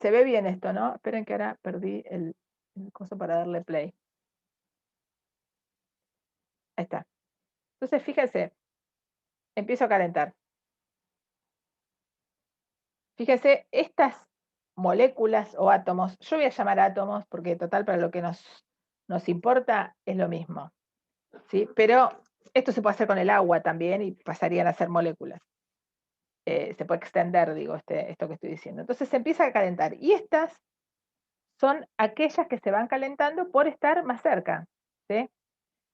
Se ve bien esto, ¿no? Esperen que ahora perdí el coso para darle play. Ahí está. Entonces, fíjense, empiezo a calentar. Fíjese, estas moléculas o átomos, yo voy a llamar átomos porque total para lo que nos importa es lo mismo, ¿sí? Pero esto se puede hacer con el agua también y pasarían a ser moléculas. Se puede extender, digo, esto que estoy diciendo. Entonces se empieza a calentar y estas son aquellas que se van calentando por estar más cerca, ¿sí?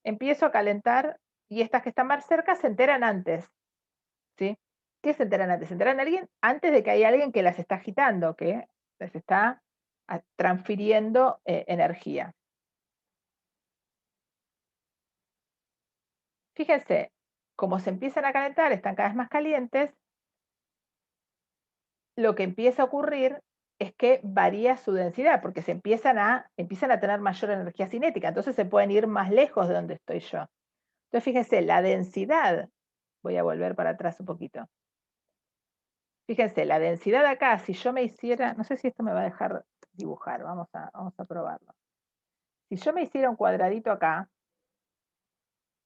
Empiezo a calentar y estas que están más cerca se enteran antes, ¿sí? ¿Qué se enteran antes? Se enteran alguien antes de que hay alguien que las está agitando, que les está transfiriendo energía. Fíjense, como se empiezan a calentar, están cada vez más calientes, lo que empieza a ocurrir es que varía su densidad, porque empiezan a tener mayor energía cinética, entonces se pueden ir más lejos de donde estoy yo. Entonces fíjense, la densidad, voy a volver para atrás un poquito. Fíjense, la densidad acá, si yo me hiciera, no sé si esto me va a dejar dibujar, vamos a probarlo. Si yo me hiciera un cuadradito acá,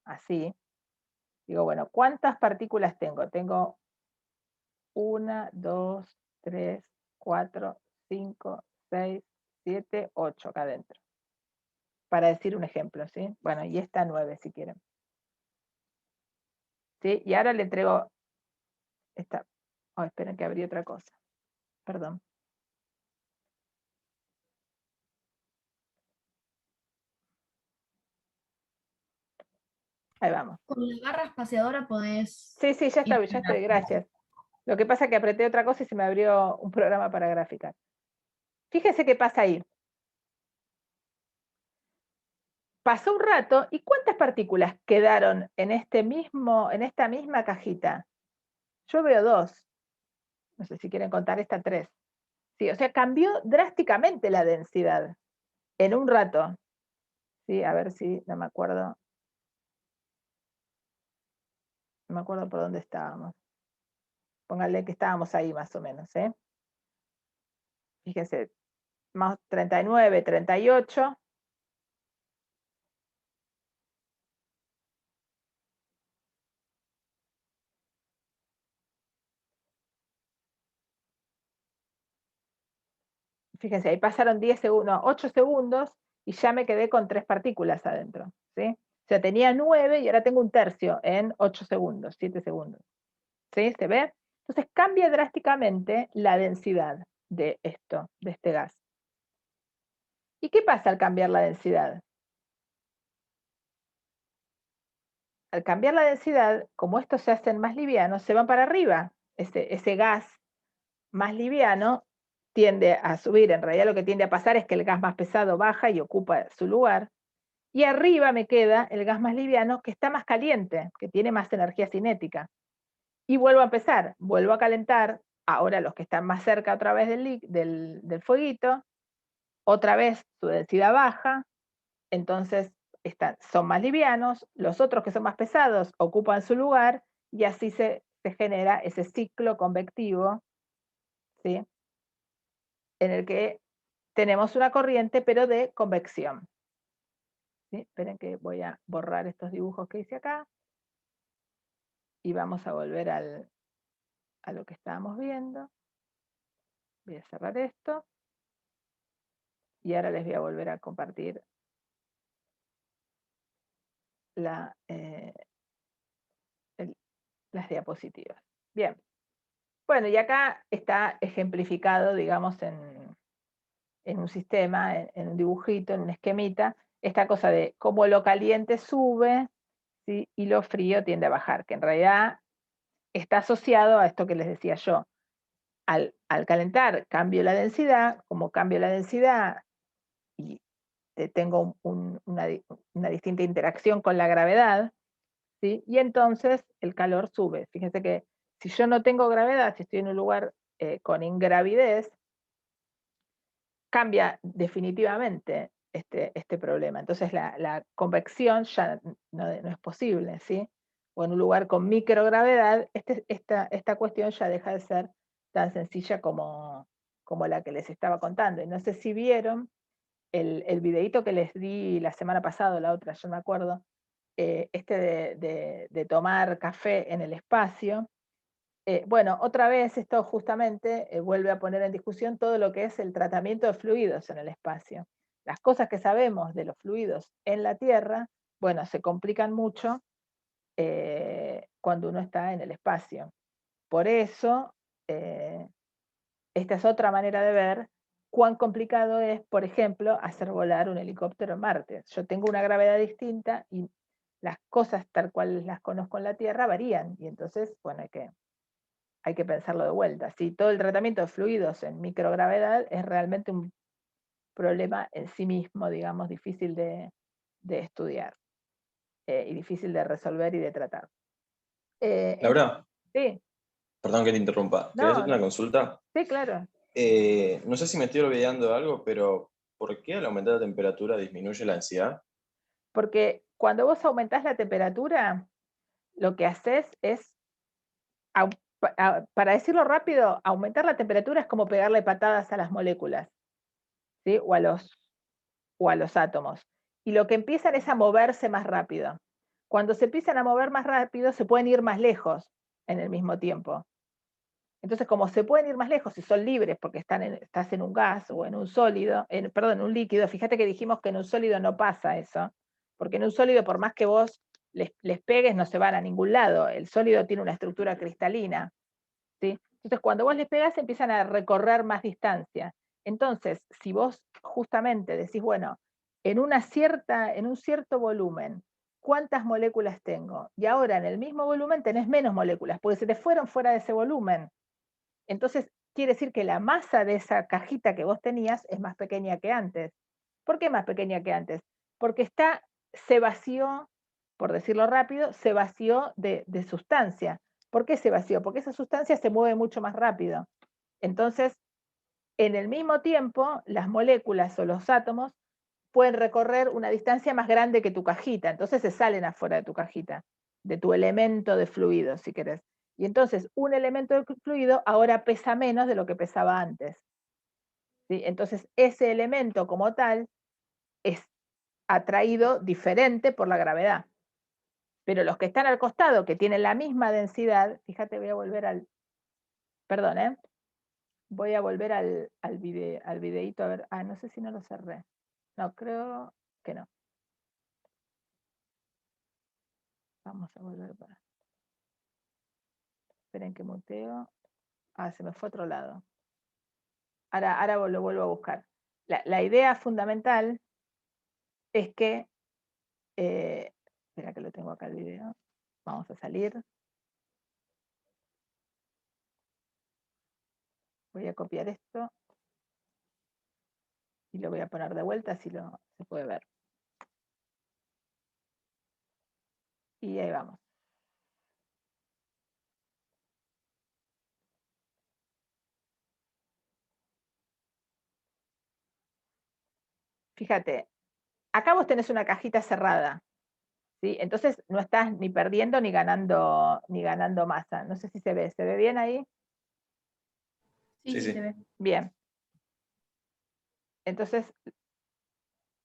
así, digo, bueno, ¿cuántas partículas tengo? Tengo 1, 2, 3, 4, 5, 6, 7, 8 acá adentro. Para decir un ejemplo, ¿sí? Bueno, y esta 9 si quieren. ¿Sí? Y ahora le entrego esta. Oh, esperen que abrí otra cosa. Perdón. Ahí vamos. Con la barra espaciadora podés Sí, ya ir estoy, gracias. Lo que pasa es que apreté otra cosa y se me abrió un programa para graficar. Fíjense qué pasa ahí. Pasó un rato, ¿y cuántas partículas quedaron en esta misma cajita? Yo veo 2. No sé si quieren contar esta 3. Sí, o sea, cambió drásticamente la densidad en un rato. Sí, a ver si, no me acuerdo. No me acuerdo por dónde estábamos. Pónganle que estábamos ahí más o menos, ¿eh? Fíjense, más 39, 38. Fíjense, ahí pasaron 10 segundos, 8 segundos y ya me quedé con 3 partículas adentro, ¿sí? O sea, tenía 9 y ahora tengo un tercio en 8 segundos, 7 segundos. ¿Sí? ¿Se ve? Entonces cambia drásticamente la densidad de esto, de este gas. ¿Y qué pasa al cambiar la densidad? Al cambiar la densidad, como estos se hacen más livianos, se van para arriba. Ese gas más liviano tiende a subir. En realidad lo que tiende a pasar es que el gas más pesado baja y ocupa su lugar. Y arriba me queda el gas más liviano que está más caliente, que tiene más energía cinética. Y vuelvo a empezar, vuelvo a calentar. Ahora los que están más cerca otra vez del fueguito, otra vez su densidad baja, entonces son más livianos, los otros que son más pesados ocupan su lugar y así se genera ese ciclo convectivo, ¿sí? En el que tenemos una corriente pero de convección. ¿Sí? Esperen que voy a borrar estos dibujos que hice acá y vamos a volver a lo que estábamos viendo. Voy a cerrar esto y ahora les voy a volver a compartir las diapositivas. Bien. Bueno, y acá está ejemplificado, digamos, en un sistema, en un dibujito, en un esquemita, esta cosa de cómo lo caliente sube, ¿sí? Y lo frío tiende a bajar, que en realidad está asociado a esto que les decía yo. Al calentar cambio la densidad, como cambio la densidad y tengo una distinta interacción con la gravedad, ¿sí? Y entonces el calor sube. Fíjense que si yo no tengo gravedad, si estoy en un lugar con ingravidez, cambia definitivamente este problema. Entonces la convección ya no es posible, ¿sí? O en un lugar con microgravedad, esta cuestión ya deja de ser tan sencilla como la que les estaba contando. Y no sé si vieron el videíto que les di la semana pasada, la otra, yo me acuerdo, de tomar café en el espacio. Bueno, otra vez esto justamente vuelve a poner en discusión todo lo que es el tratamiento de fluidos en el espacio. Las cosas que sabemos de los fluidos en la Tierra, bueno, se complican mucho cuando uno está en el espacio. Por eso, esta es otra manera de ver cuán complicado es, por ejemplo, hacer volar un helicóptero en Marte. Yo tengo una gravedad distinta y las cosas tal cual las conozco en la Tierra varían, y entonces, bueno, hay que pensarlo de vuelta. Si todo el tratamiento de fluidos en microgravedad es realmente un problema en sí mismo, digamos, difícil de estudiar y difícil de resolver y de tratar. Laura, Sí, perdón que te interrumpa. Quería hacerte no, una consulta. sí, claro. No sé si me estoy olvidando de algo, pero ¿por qué al aumentar la temperatura disminuye la ansiedad? Porque cuando vos aumentás la temperatura, lo que haces es, para decirlo rápido, aumentar la temperatura es como pegarle patadas a las moléculas. ¿sí? O a los átomos. Y lo que empiezan es a moverse más rápido. Cuando se empiezan a mover más rápido, se pueden ir más lejos en el mismo tiempo. Entonces, como se pueden ir más lejos y son libres porque estás en un gas o en un sólido, perdón, en un líquido, fíjate que dijimos que en un sólido no pasa eso, porque en un sólido, por más que vos les pegues, no se van a ningún lado. El sólido tiene una estructura cristalina, ¿sí? Entonces, cuando vos les pegás, empiezan a recorrer más distancia. Entonces, si vos justamente decís, bueno, en un cierto volumen, ¿cuántas moléculas tengo? Y ahora en el mismo volumen tenés menos moléculas, porque se te fueron fuera de ese volumen. Entonces, quiere decir que la masa de esa cajita que vos tenías es más pequeña que antes. ¿Por qué más pequeña que antes? Porque se vació, por decirlo rápido, se vació de sustancia. ¿Por qué se vació? Porque esa sustancia se mueve mucho más rápido. Entonces, en el mismo tiempo, las moléculas o los átomos pueden recorrer una distancia más grande que tu cajita. Entonces se salen afuera de tu cajita, de tu elemento de fluido, si querés. Y entonces un elemento de fluido ahora pesa menos de lo que pesaba antes. ¿Sí? Entonces ese elemento como tal es atraído diferente por la gravedad. Pero los que están al costado, que tienen la misma densidad, fíjate, voy a volver al... Perdón, voy a volver al videíto a ver. No sé si no lo cerré. No, creo que no. Vamos a volver para... Esperen que muteo. Se me fue a otro lado. Ahora lo vuelvo a buscar. La idea fundamental es que... espera que lo tengo acá el video. Vamos a salir. Voy a copiar esto. Y lo voy a poner de vuelta, así se puede ver. Y ahí vamos. Fíjate, acá vos tenés una cajita cerrada, ¿sí? Entonces no estás ni perdiendo ni ganando masa. No sé si se ve bien ahí. Sí, Sí. se ve. Bien. Entonces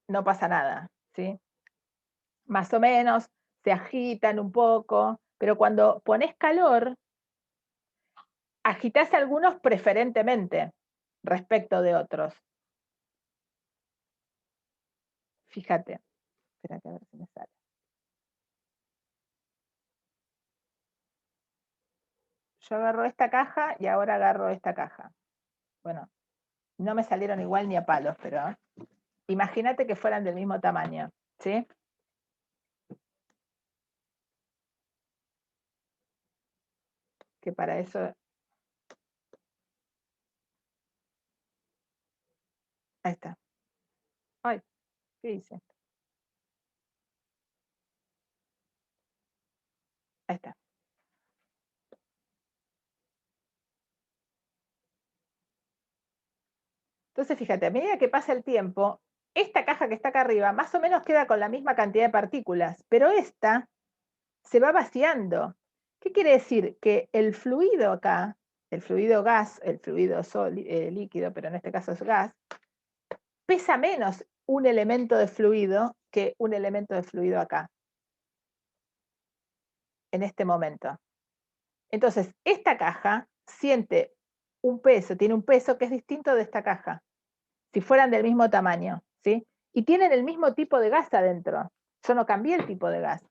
no pasa nada, ¿sí? Más o menos se agitan un poco, pero cuando pones calor, agitás algunos preferentemente respecto de otros. Fíjate. Espérate a ver si me sale. Yo agarro esta caja y ahora agarro esta caja. Bueno, no me salieron igual ni a palos, pero imagínate que fueran del mismo tamaño, ¿sí? Que para eso... Ahí está. Ay, ¿qué hice? Ahí está. Entonces, fíjate, a medida que pasa el tiempo, esta caja que está acá arriba más o menos queda con la misma cantidad de partículas, pero esta se va vaciando. ¿Qué quiere decir? Que el fluido acá, el fluido gas, el fluido líquido, pero en este caso es gas, pesa menos un elemento de fluido que un elemento de fluido acá, en este momento. Entonces, esta caja siente un peso, tiene un peso que es distinto de esta caja, si fueran del mismo tamaño, ¿sí? Y tienen el mismo tipo de gas adentro. Yo no cambié el tipo de gas.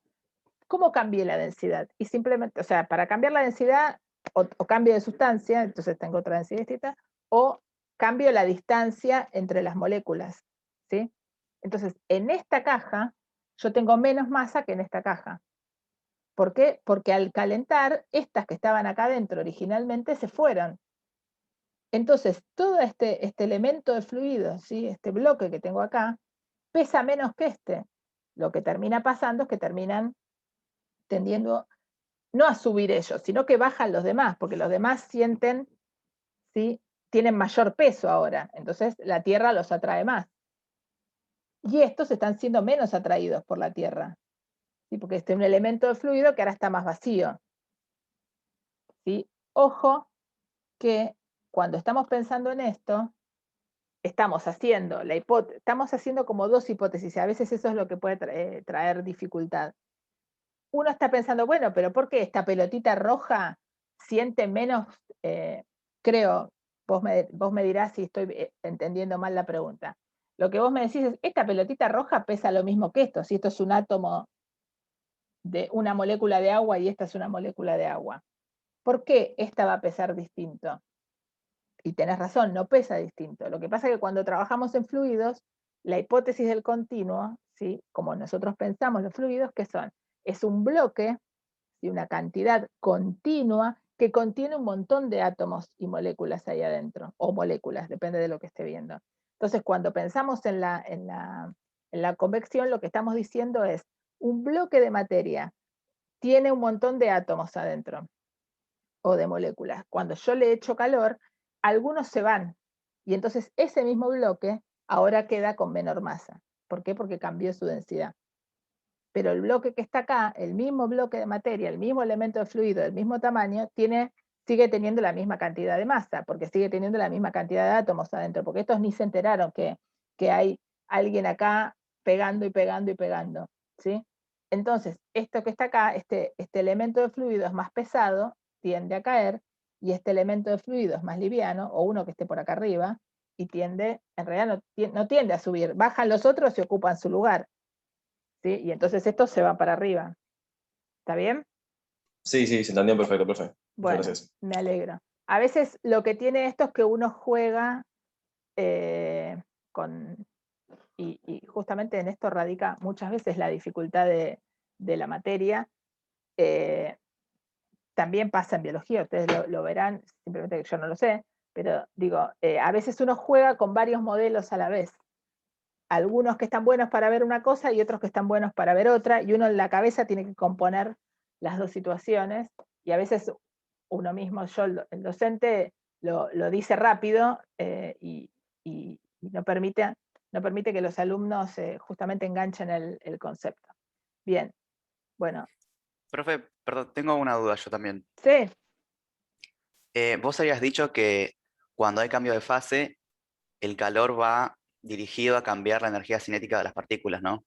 ¿Cómo cambié la densidad? Y simplemente, o sea, para cambiar la densidad, o cambio de sustancia, entonces tengo otra densidad distinta, o cambio la distancia entre las moléculas, ¿sí? Entonces, en esta caja, yo tengo menos masa que en esta caja. ¿Por qué? Porque al calentar, estas que estaban acá adentro originalmente se fueron. Entonces, todo este elemento de fluido, ¿sí? Este bloque que tengo acá, pesa menos que este. Lo que termina pasando es que terminan tendiendo no a subir ellos, sino que bajan los demás, porque los demás sienten, ¿sí? Tienen mayor peso ahora, entonces la Tierra los atrae más. Y estos están siendo menos atraídos por la Tierra, ¿sí? Porque este es un elemento de fluido que ahora está más vacío. ¿Sí? Ojo que cuando estamos pensando en esto, estamos haciendo estamos haciendo como dos hipótesis, y a veces eso es lo que puede traer dificultad. Uno está pensando, bueno, pero ¿por qué esta pelotita roja siente menos? Creo, vos me dirás si estoy entendiendo mal la pregunta. Lo que vos me decís es, esta pelotita roja pesa lo mismo que esto, si esto es un átomo de una molécula de agua y esta es una molécula de agua. ¿Por qué esta va a pesar distinto? Y tenés razón, no pesa distinto. Lo que pasa es que cuando trabajamos en fluidos, la hipótesis del continuo, ¿sí? Como nosotros pensamos los fluidos, ¿qué son? Es un bloque, ¿sí? Una cantidad continua que contiene un montón de átomos y moléculas ahí adentro, o moléculas, depende de lo que esté viendo. Entonces, cuando pensamos en la convección, lo que estamos diciendo es, un bloque de materia tiene un montón de átomos adentro, o de moléculas. Cuando yo le echo calor, algunos se van, y entonces ese mismo bloque ahora queda con menor masa. ¿Por qué? Porque cambió su densidad. Pero el bloque que está acá, el mismo bloque de materia, el mismo elemento de fluido, del mismo tamaño, sigue teniendo la misma cantidad de masa, porque sigue teniendo la misma cantidad de átomos adentro, porque estos ni se enteraron que hay alguien acá pegando y pegando y pegando, ¿sí? Entonces, esto que está acá, este elemento de fluido es más pesado, tiende a caer, y este elemento de fluido es más liviano, o uno que esté por acá arriba, y en realidad no tiende a subir, bajan los otros y ocupan su lugar, ¿sí? Y entonces esto se va para arriba. ¿Está bien? Sí, se entendió perfecto, profe. Muchas Bueno, gracias. me alegro. A veces lo que tiene esto es que uno juega con... Y justamente en esto radica muchas veces la dificultad de la materia. También pasa en biología, ustedes lo verán, simplemente que yo no lo sé, pero digo, a veces uno juega con varios modelos a la vez. Algunos que están buenos para ver una cosa y otros que están buenos para ver otra, y uno en la cabeza tiene que componer las dos situaciones, y a veces uno mismo, el docente, lo dice rápido y no permite que los alumnos justamente enganchen el concepto. Bien, bueno, Profe, perdón, tengo una duda yo también. sí, Vos habías dicho que cuando hay cambio de fase, el calor va dirigido a cambiar la energía cinética de las partículas, ¿no?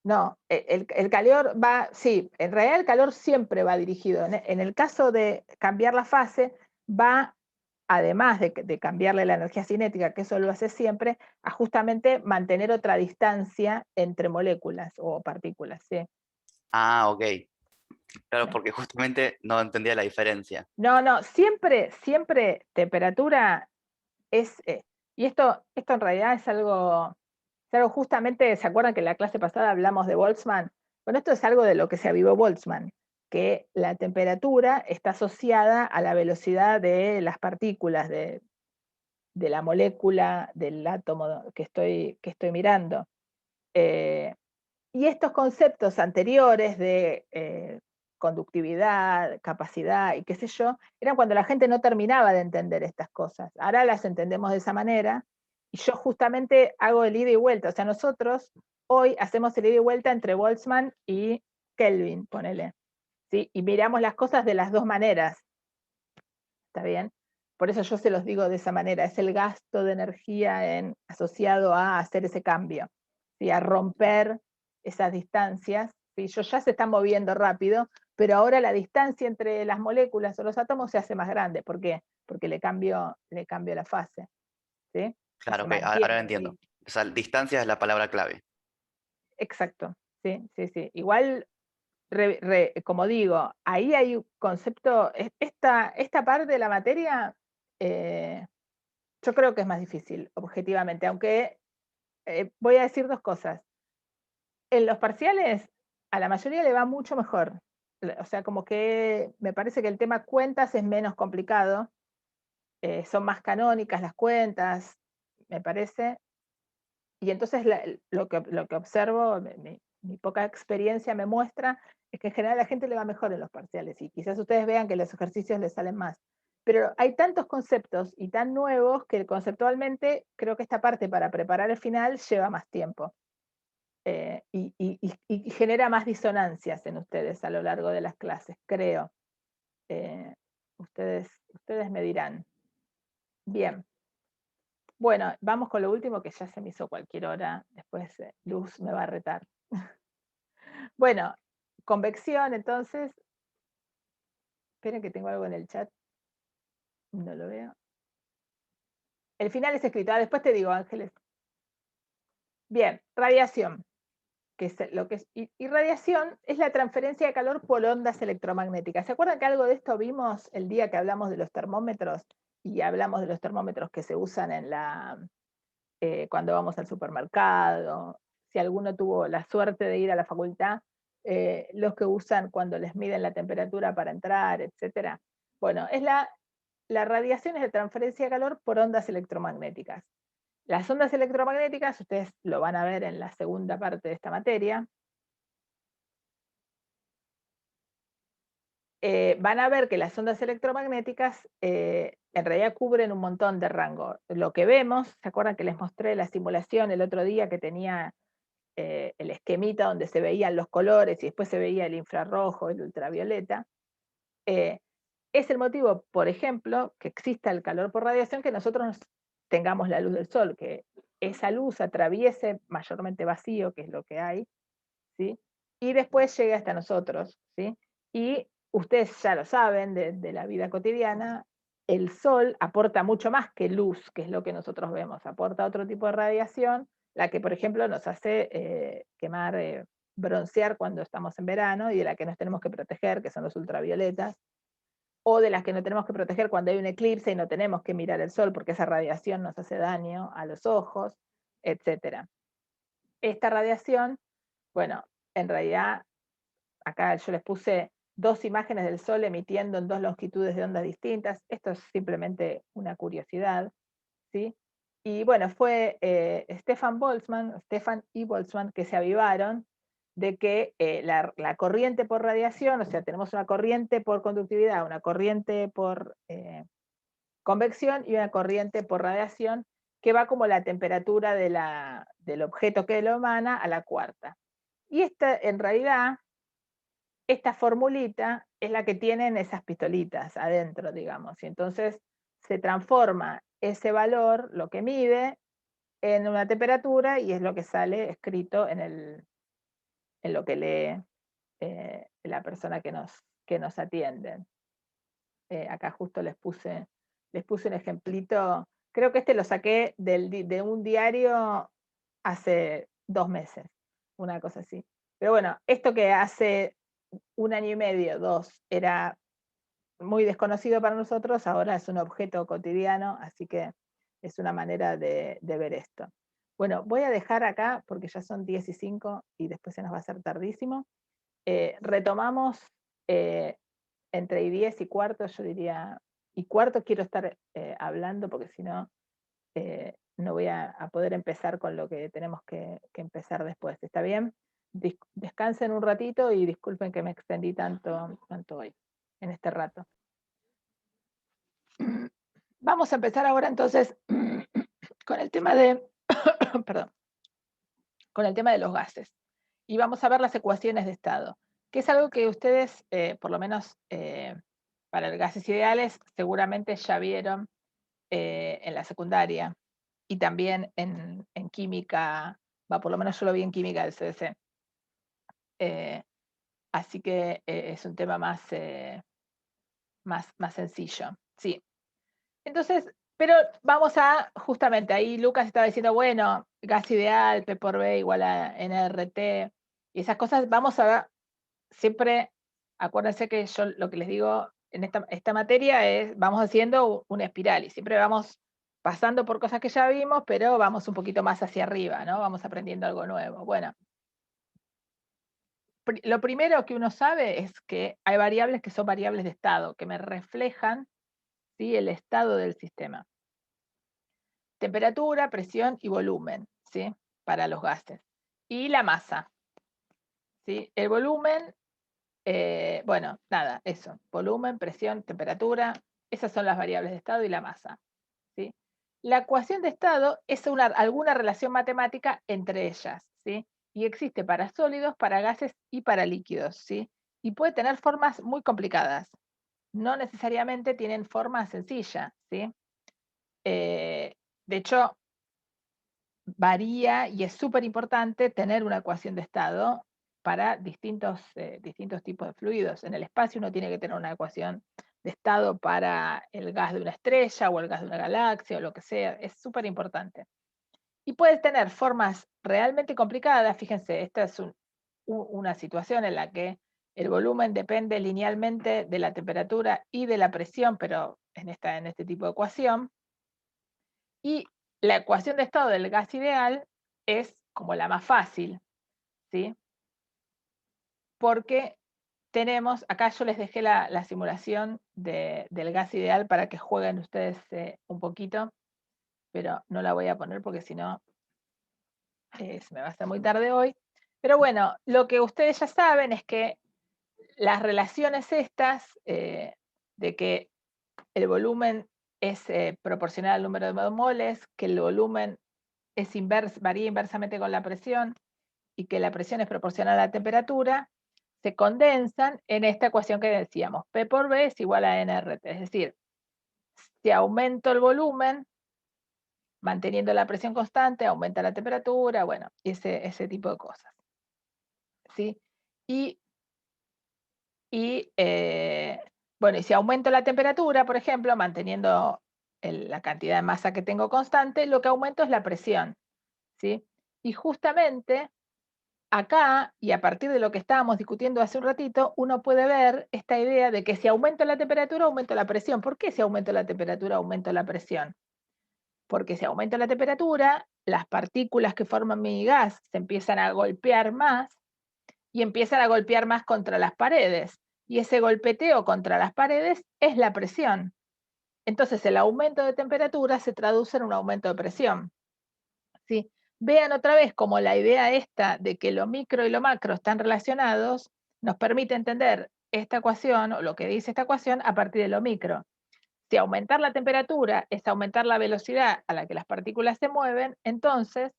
no, el calor va, sí, en realidad el calor siempre va dirigido. En el caso de cambiar la fase, va, además de cambiarle la energía cinética, que eso lo hace siempre, a justamente mantener otra distancia entre moléculas o partículas, ¿sí? Ah, ok. Claro, Sí. porque justamente no entendía la diferencia. No, siempre temperatura es, y esto en realidad es algo justamente, ¿se acuerdan que en la clase pasada hablamos de Boltzmann? Bueno, esto es algo de lo que se avivó Boltzmann, que la temperatura está asociada a la velocidad de las partículas, de la molécula, del átomo que estoy mirando. Y estos conceptos anteriores de conductividad, capacidad y qué sé yo, eran cuando la gente no terminaba de entender estas cosas. Ahora las entendemos de esa manera, y yo justamente hago el ida y vuelta. O sea, nosotros hoy hacemos el ida y vuelta entre Boltzmann y Kelvin, ponele, ¿sí? Y miramos las cosas de las dos maneras, ¿está bien? Por eso yo se los digo de esa manera, es el gasto de energía asociado a hacer ese cambio, ¿sí? A romper esas distancias, ¿sí? Ellos ya se están moviendo rápido, pero ahora la distancia entre las moléculas o los átomos se hace más grande. ¿Por qué? Porque le cambio la fase, ¿sí? Y Claro, se ok, ahora mantiene entiendo. ahí. O sea, distancia es la palabra clave. Exacto, sí. Igual, como digo, ahí hay un concepto, esta parte de la materia, yo creo que es más difícil, objetivamente, aunque voy a decir dos cosas. En los parciales, a la mayoría le va mucho mejor. O sea, como que me parece que el tema cuentas es menos complicado, son más canónicas las cuentas, me parece. Y entonces lo que observo, mi poca experiencia me muestra, es que en general a la gente le va mejor en los parciales, y quizás ustedes vean que los ejercicios les salen más. Pero hay tantos conceptos y tan nuevos que conceptualmente creo que esta parte para preparar el final lleva más tiempo. Y genera más disonancias en ustedes a lo largo de las clases, creo. Ustedes me dirán. Bien. Bueno, vamos con lo último que ya se me hizo cualquier hora. Después Luz me va a retar. Bueno, convección, entonces. Esperen que tengo algo en el chat. No lo veo. El final es escrito. Después te digo, Ángeles. Bien, radiación. Que es lo que es, y radiación es la transferencia de calor por ondas electromagnéticas. ¿Se acuerdan que algo de esto vimos el día que hablamos de los termómetros? Y hablamos de los termómetros que se usan en cuando vamos al supermercado. Si alguno tuvo la suerte de ir a la facultad, los que usan cuando les miden la temperatura para entrar, etc. Bueno, la radiación es la transferencia de calor por ondas electromagnéticas. Las ondas electromagnéticas, ustedes lo van a ver en la segunda parte de esta materia, van a ver que las ondas electromagnéticas en realidad cubren un montón de rango. Lo que vemos, ¿se acuerdan que les mostré la simulación el otro día que tenía el esquemita donde se veían los colores y después se veía el infrarrojo, el ultravioleta? Es el motivo, por ejemplo, que exista el calor por radiación, que nosotros tengamos la luz del sol, que esa luz atraviese mayormente vacío, que es lo que hay, ¿sí? Y después llegue hasta nosotros, ¿sí? Y ustedes ya lo saben de la vida cotidiana, el sol aporta mucho más que luz, que es lo que nosotros vemos, aporta otro tipo de radiación, la que, por ejemplo, nos hace quemar, broncear cuando estamos en verano y de la que nos tenemos que proteger, que son los ultravioletas, o de las que nos tenemos que proteger cuando hay un eclipse y no tenemos que mirar el sol porque esa radiación nos hace daño a los ojos, etc. Esta radiación, bueno, en realidad, acá yo les puse 2 imágenes del Sol emitiendo en 2 longitudes de ondas distintas. Esto es simplemente una curiosidad, ¿sí? Y bueno, fue Stefan y Boltzmann que se avivaron de que la corriente por radiación, o sea, tenemos una corriente por conductividad, una corriente por convección y una corriente por radiación que va como la temperatura del objeto que lo emana a la cuarta. Y en realidad, esta formulita es la que tienen esas pistolitas adentro, digamos, y entonces se transforma ese valor, lo que mide, en una temperatura y es lo que sale escrito en lo que lee la persona que nos atiende. Acá justo les puse un ejemplito, creo que este lo saqué de un diario hace 2 meses, una cosa así. Pero bueno, esto que hace 1 año y medio, 2, era muy desconocido para nosotros, ahora es un objeto cotidiano, así que es una manera de ver esto. Bueno, voy a dejar acá porque ya son 10:05 y después se nos va a hacer tardísimo. Retomamos entre 10 y cuarto, yo diría, y cuarto quiero estar hablando porque si no, no voy a poder empezar con lo que tenemos que empezar después. ¿Está bien? Descansen un ratito y disculpen que me extendí tanto hoy, en este rato. Vamos a empezar ahora entonces con el tema de, perdón, con el tema de los gases. Y vamos a ver las ecuaciones de estado, que es algo que ustedes, por lo menos para los gases ideales, seguramente ya vieron en la secundaria y también en química, por lo menos yo lo vi en química del CDC. Así que es un tema más sencillo, sí. Entonces, pero vamos justamente ahí Lucas estaba diciendo, bueno, gas ideal, P por B igual a nRT, y esas cosas, vamos a ver, siempre, acuérdense que yo lo que les digo en esta materia es, vamos haciendo una espiral, y siempre vamos pasando por cosas que ya vimos, pero vamos un poquito más hacia arriba, ¿no? Vamos aprendiendo algo nuevo. Bueno, lo primero que uno sabe es que hay variables que son variables de estado, que me reflejan, ¿sí?, el estado del sistema. Temperatura, presión y volumen, ¿sí?, para los gases. Y la masa, ¿sí? El volumen, bueno, nada, eso. Volumen, presión, temperatura, esas son las variables de estado y la masa, ¿sí? La ecuación de estado es alguna relación matemática entre ellas, ¿sí? Y existe para sólidos, para gases y para líquidos, ¿sí? Y puede tener formas muy complicadas. No necesariamente tienen forma sencilla, ¿sí? De hecho, varía y es súper importante tener una ecuación de estado para distintos tipos de fluidos. En el espacio uno tiene que tener una ecuación de estado para el gas de una estrella o el gas de una galaxia o lo que sea. Es súper importante. Y puedes tener formas realmente complicadas. Fíjense, esta es una situación en la que el volumen depende linealmente de la temperatura y de la presión, pero en este tipo de ecuación. Y la ecuación de estado del gas ideal es como la más fácil, ¿sí? Porque tenemos, acá yo les dejé la simulación del gas ideal para que jueguen ustedes un poquito, pero no la voy a poner porque si no se me va a hacer muy tarde hoy. Pero bueno, lo que ustedes ya saben es que las relaciones estas, de que el volumen es proporcional al número de moles, que el volumen es varía inversamente con la presión y que la presión es proporcional a la temperatura, se condensan en esta ecuación que decíamos, P por V es igual a nRT. Es decir, si aumento el volumen, manteniendo la presión constante, aumenta la temperatura, bueno, ese tipo de cosas. ¿Sí? Bueno, y si aumento la temperatura, por ejemplo, manteniendo la cantidad de masa que tengo constante, lo que aumento es la presión, ¿sí? Y justamente acá, y a partir de lo que estábamos discutiendo hace un ratito, uno puede ver esta idea de que si aumento la temperatura, aumento la presión. ¿Por qué si aumento la temperatura, aumento la presión? Porque si aumento la temperatura, las partículas que forman mi gas se empiezan a golpear más y empiezan a golpear más contra las paredes. Y ese golpeteo contra las paredes es la presión. Entonces el aumento de temperatura se traduce en un aumento de presión. ¿Sí? Vean otra vez como la idea esta de que lo micro y lo macro están relacionados nos permite entender esta ecuación o lo que dice esta ecuación a partir de lo micro. Si aumentar la temperatura es aumentar la velocidad a la que las partículas se mueven, entonces,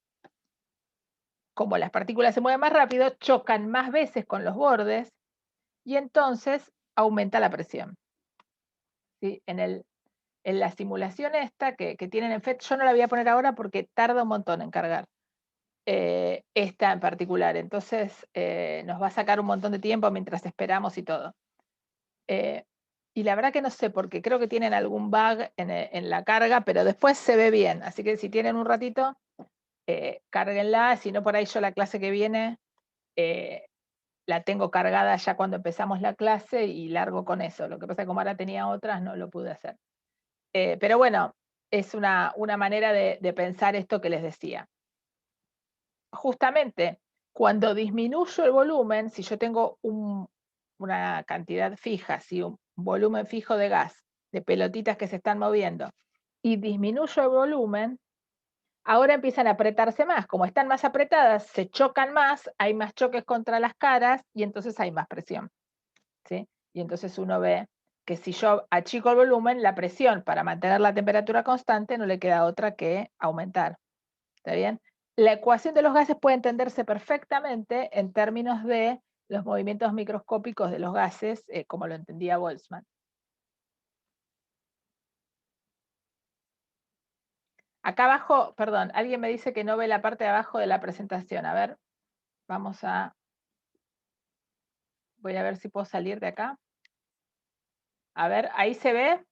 como las partículas se mueven más rápido, chocan más veces con los bordes y entonces aumenta la presión. ¿Sí? En la simulación esta que tienen en FET, yo no la voy a poner ahora porque tarda un montón en cargar. Esta en particular. Entonces nos va a sacar un montón de tiempo mientras esperamos y todo. Y la verdad que no sé, porque creo que tienen algún bug en la carga, pero después se ve bien. Así que si tienen un ratito, cárguenla. Si no, por ahí yo la clase que viene la tengo cargada ya cuando empezamos la clase y largo con eso. Lo que pasa es que como ahora tenía otras, no lo pude hacer. Pero bueno, es una manera de pensar esto que les decía. Justamente, cuando disminuyo el volumen, si yo tengo una cantidad fija, un volumen fijo de gas, de pelotitas que se están moviendo, y disminuyo el volumen, ahora empiezan a apretarse más. Como están más apretadas, se chocan más, hay más choques contra las caras y entonces hay más presión. ¿Sí? Y entonces uno ve que si yo achico el volumen, la presión para mantener la temperatura constante no le queda otra que aumentar. ¿Está bien? La ecuación de los gases puede entenderse perfectamente en términos de los movimientos microscópicos de los gases, como lo entendía Boltzmann. Acá abajo, perdón, alguien me dice que no ve la parte de abajo de la presentación. A ver, voy a ver si puedo salir de acá. A ver, ¿ahí se ve?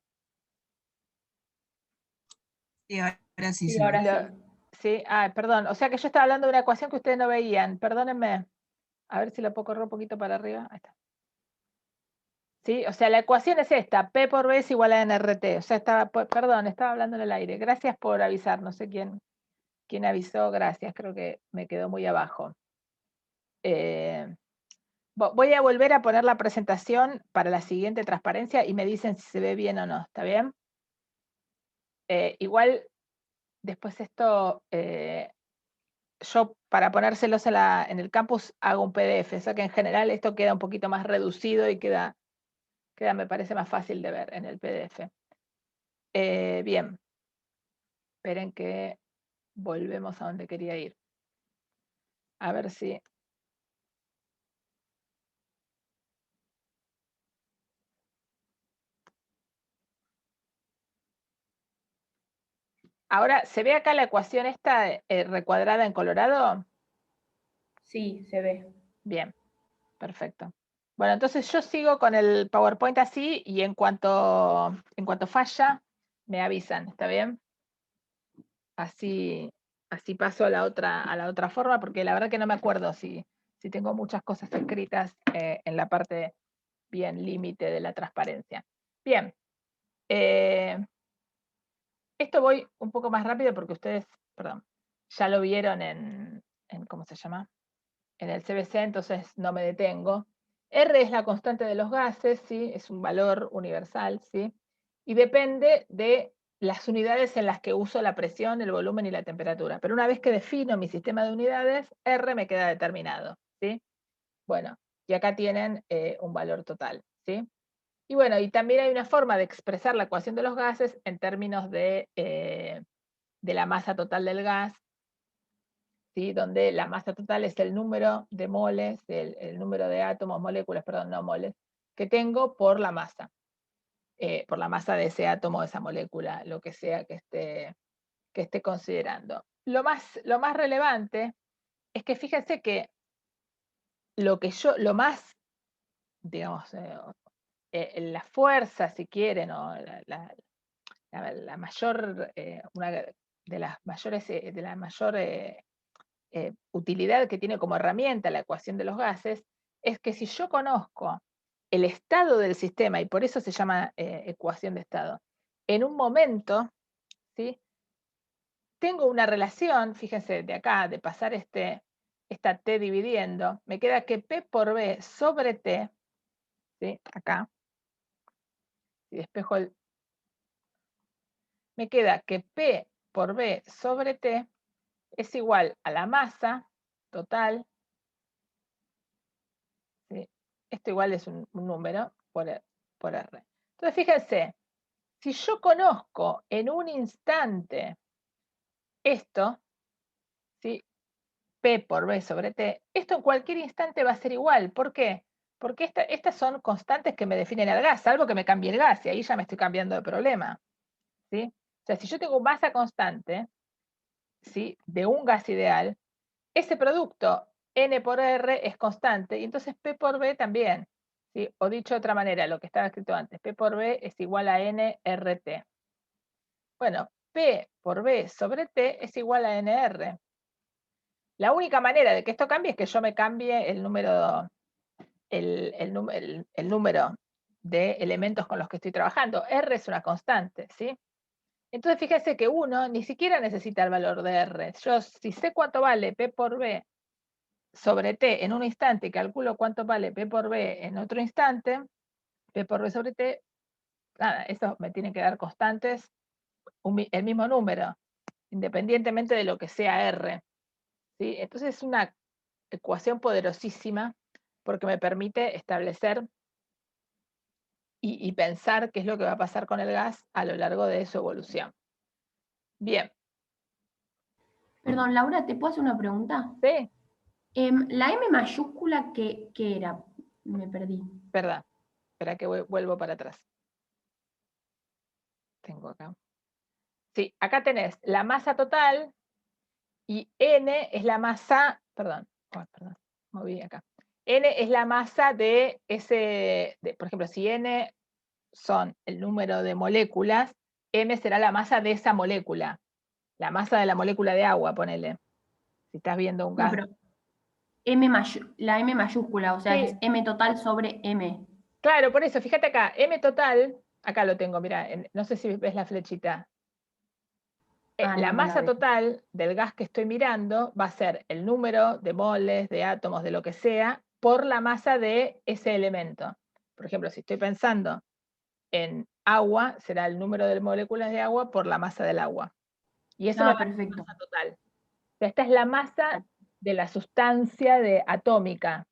Sí, ahora sí Sí, se ve. ahora sí. Sí, perdón, o sea que yo estaba hablando de una ecuación que ustedes no veían, perdónenme. A ver si la puedo correr un poquito para arriba. Ahí está. ¿Sí? O sea, la ecuación es esta, P por V es igual a nRT. O sea, perdón, estaba hablando en el aire. Gracias por avisar, no sé quién avisó, gracias, creo que me quedó muy abajo. Voy a volver a poner la presentación para la siguiente transparencia y me dicen si se ve bien o no, ¿está bien? Igual, después esto, yo para ponérselos en el campus hago un PDF, o sea que en general esto queda un poquito más reducido y queda me parece más fácil de ver en el PDF. Bien, esperen que volvemos a donde quería ir. A ver si... Ahora, ¿se ve acá la ecuación esta recuadrada en colorado? Sí, se ve. Bien, perfecto. Bueno, entonces yo sigo con el PowerPoint así y en cuanto falla, me avisan, ¿está bien? Así paso a la otra forma, porque la verdad que no me acuerdo si tengo muchas cosas escritas en la parte bien límite de la transparencia. Bien. Esto voy un poco más rápido porque ustedes, perdón, ya lo vieron en ¿cómo se llama? En el CBC, entonces no me detengo. R es la constante de los gases, ¿sí? Es un valor universal, ¿sí? Y depende de las unidades en las que uso la presión, el volumen y la temperatura. Pero una vez que defino mi sistema de unidades, R me queda determinado, ¿sí? Bueno, y acá tienen un valor total, ¿sí? Y bueno, y también hay una forma de expresar la ecuación de los gases en términos de la masa total del gas, ¿sí? Donde la masa total es el número de moles, el número de átomos, moléculas, perdón, no moles, que tengo por la masa de ese átomo, esa molécula, lo que sea que esté considerando. Lo más relevante es que fíjense que lo más, digamos, la fuerza, si quieren, o la mayor, una de las mayores, de la mayor utilidad que tiene como herramienta la ecuación de los gases, es que si yo conozco el estado del sistema, y por eso se llama ecuación de estado, en un momento, ¿sí? Tengo una relación, fíjense, de acá, de pasar esta T dividiendo, me queda que P por B sobre T, ¿sí? Acá, si despejo me queda que P por B sobre T es igual a la masa total, ¿sí? Esto igual es un número por R. Entonces, fíjense, si yo conozco en un instante esto, ¿sí? P por B sobre T, esto en cualquier instante va a ser igual. ¿Por qué? Porque estas son constantes que me definen el gas, salvo que me cambie el gas, y ahí ya me estoy cambiando de problema, ¿sí? O sea, si yo tengo masa constante, ¿sí? De un gas ideal, ese producto N por R es constante, y entonces P por B también, ¿sí? O dicho de otra manera, lo que estaba escrito antes, P por B es igual a NRT. Bueno, P por B sobre T es igual a NR. La única manera de que esto cambie es que yo me cambie el número de elementos con los que estoy trabajando. R es una constante, ¿sí? Entonces fíjese que uno ni siquiera necesita el valor de R. Yo si sé cuánto vale P por B sobre T en un instante y calculo cuánto vale P por B en otro instante, P por B sobre T, nada, eso me tiene que dar constantes, el mismo número, independientemente de lo que sea R, ¿sí? Entonces es una ecuación poderosísima porque me permite establecer y pensar qué es lo que va a pasar con el gas a lo largo de su evolución. Bien. Perdón, Laura, ¿te puedo hacer una pregunta? Sí, La M mayúscula, ¿qué era? Me perdí. verdad. Espera que vuelvo para atrás. Tengo acá. Sí, acá tenés la masa total y N es la masa, perdón, moví acá. N es la masa de ese, por ejemplo, si N son el número de moléculas, M será la masa de esa molécula. La masa de la molécula de agua, ponele. Si estás viendo un No, gas. pero la M mayúscula, o sea, Sí, es M total sobre M. claro, por eso, fíjate acá, M total, acá lo tengo, mira, no sé si ves la flechita. La No, no la masa veo. total del gas que estoy mirando va a ser el número de moles, de átomos, de lo que sea, por la masa de ese elemento. Por ejemplo, si estoy pensando en agua, será el número de moléculas de agua por la masa del agua. Y eso me va a dar la Perfecto. masa total. O sea, esta es la masa de la sustancia atómica.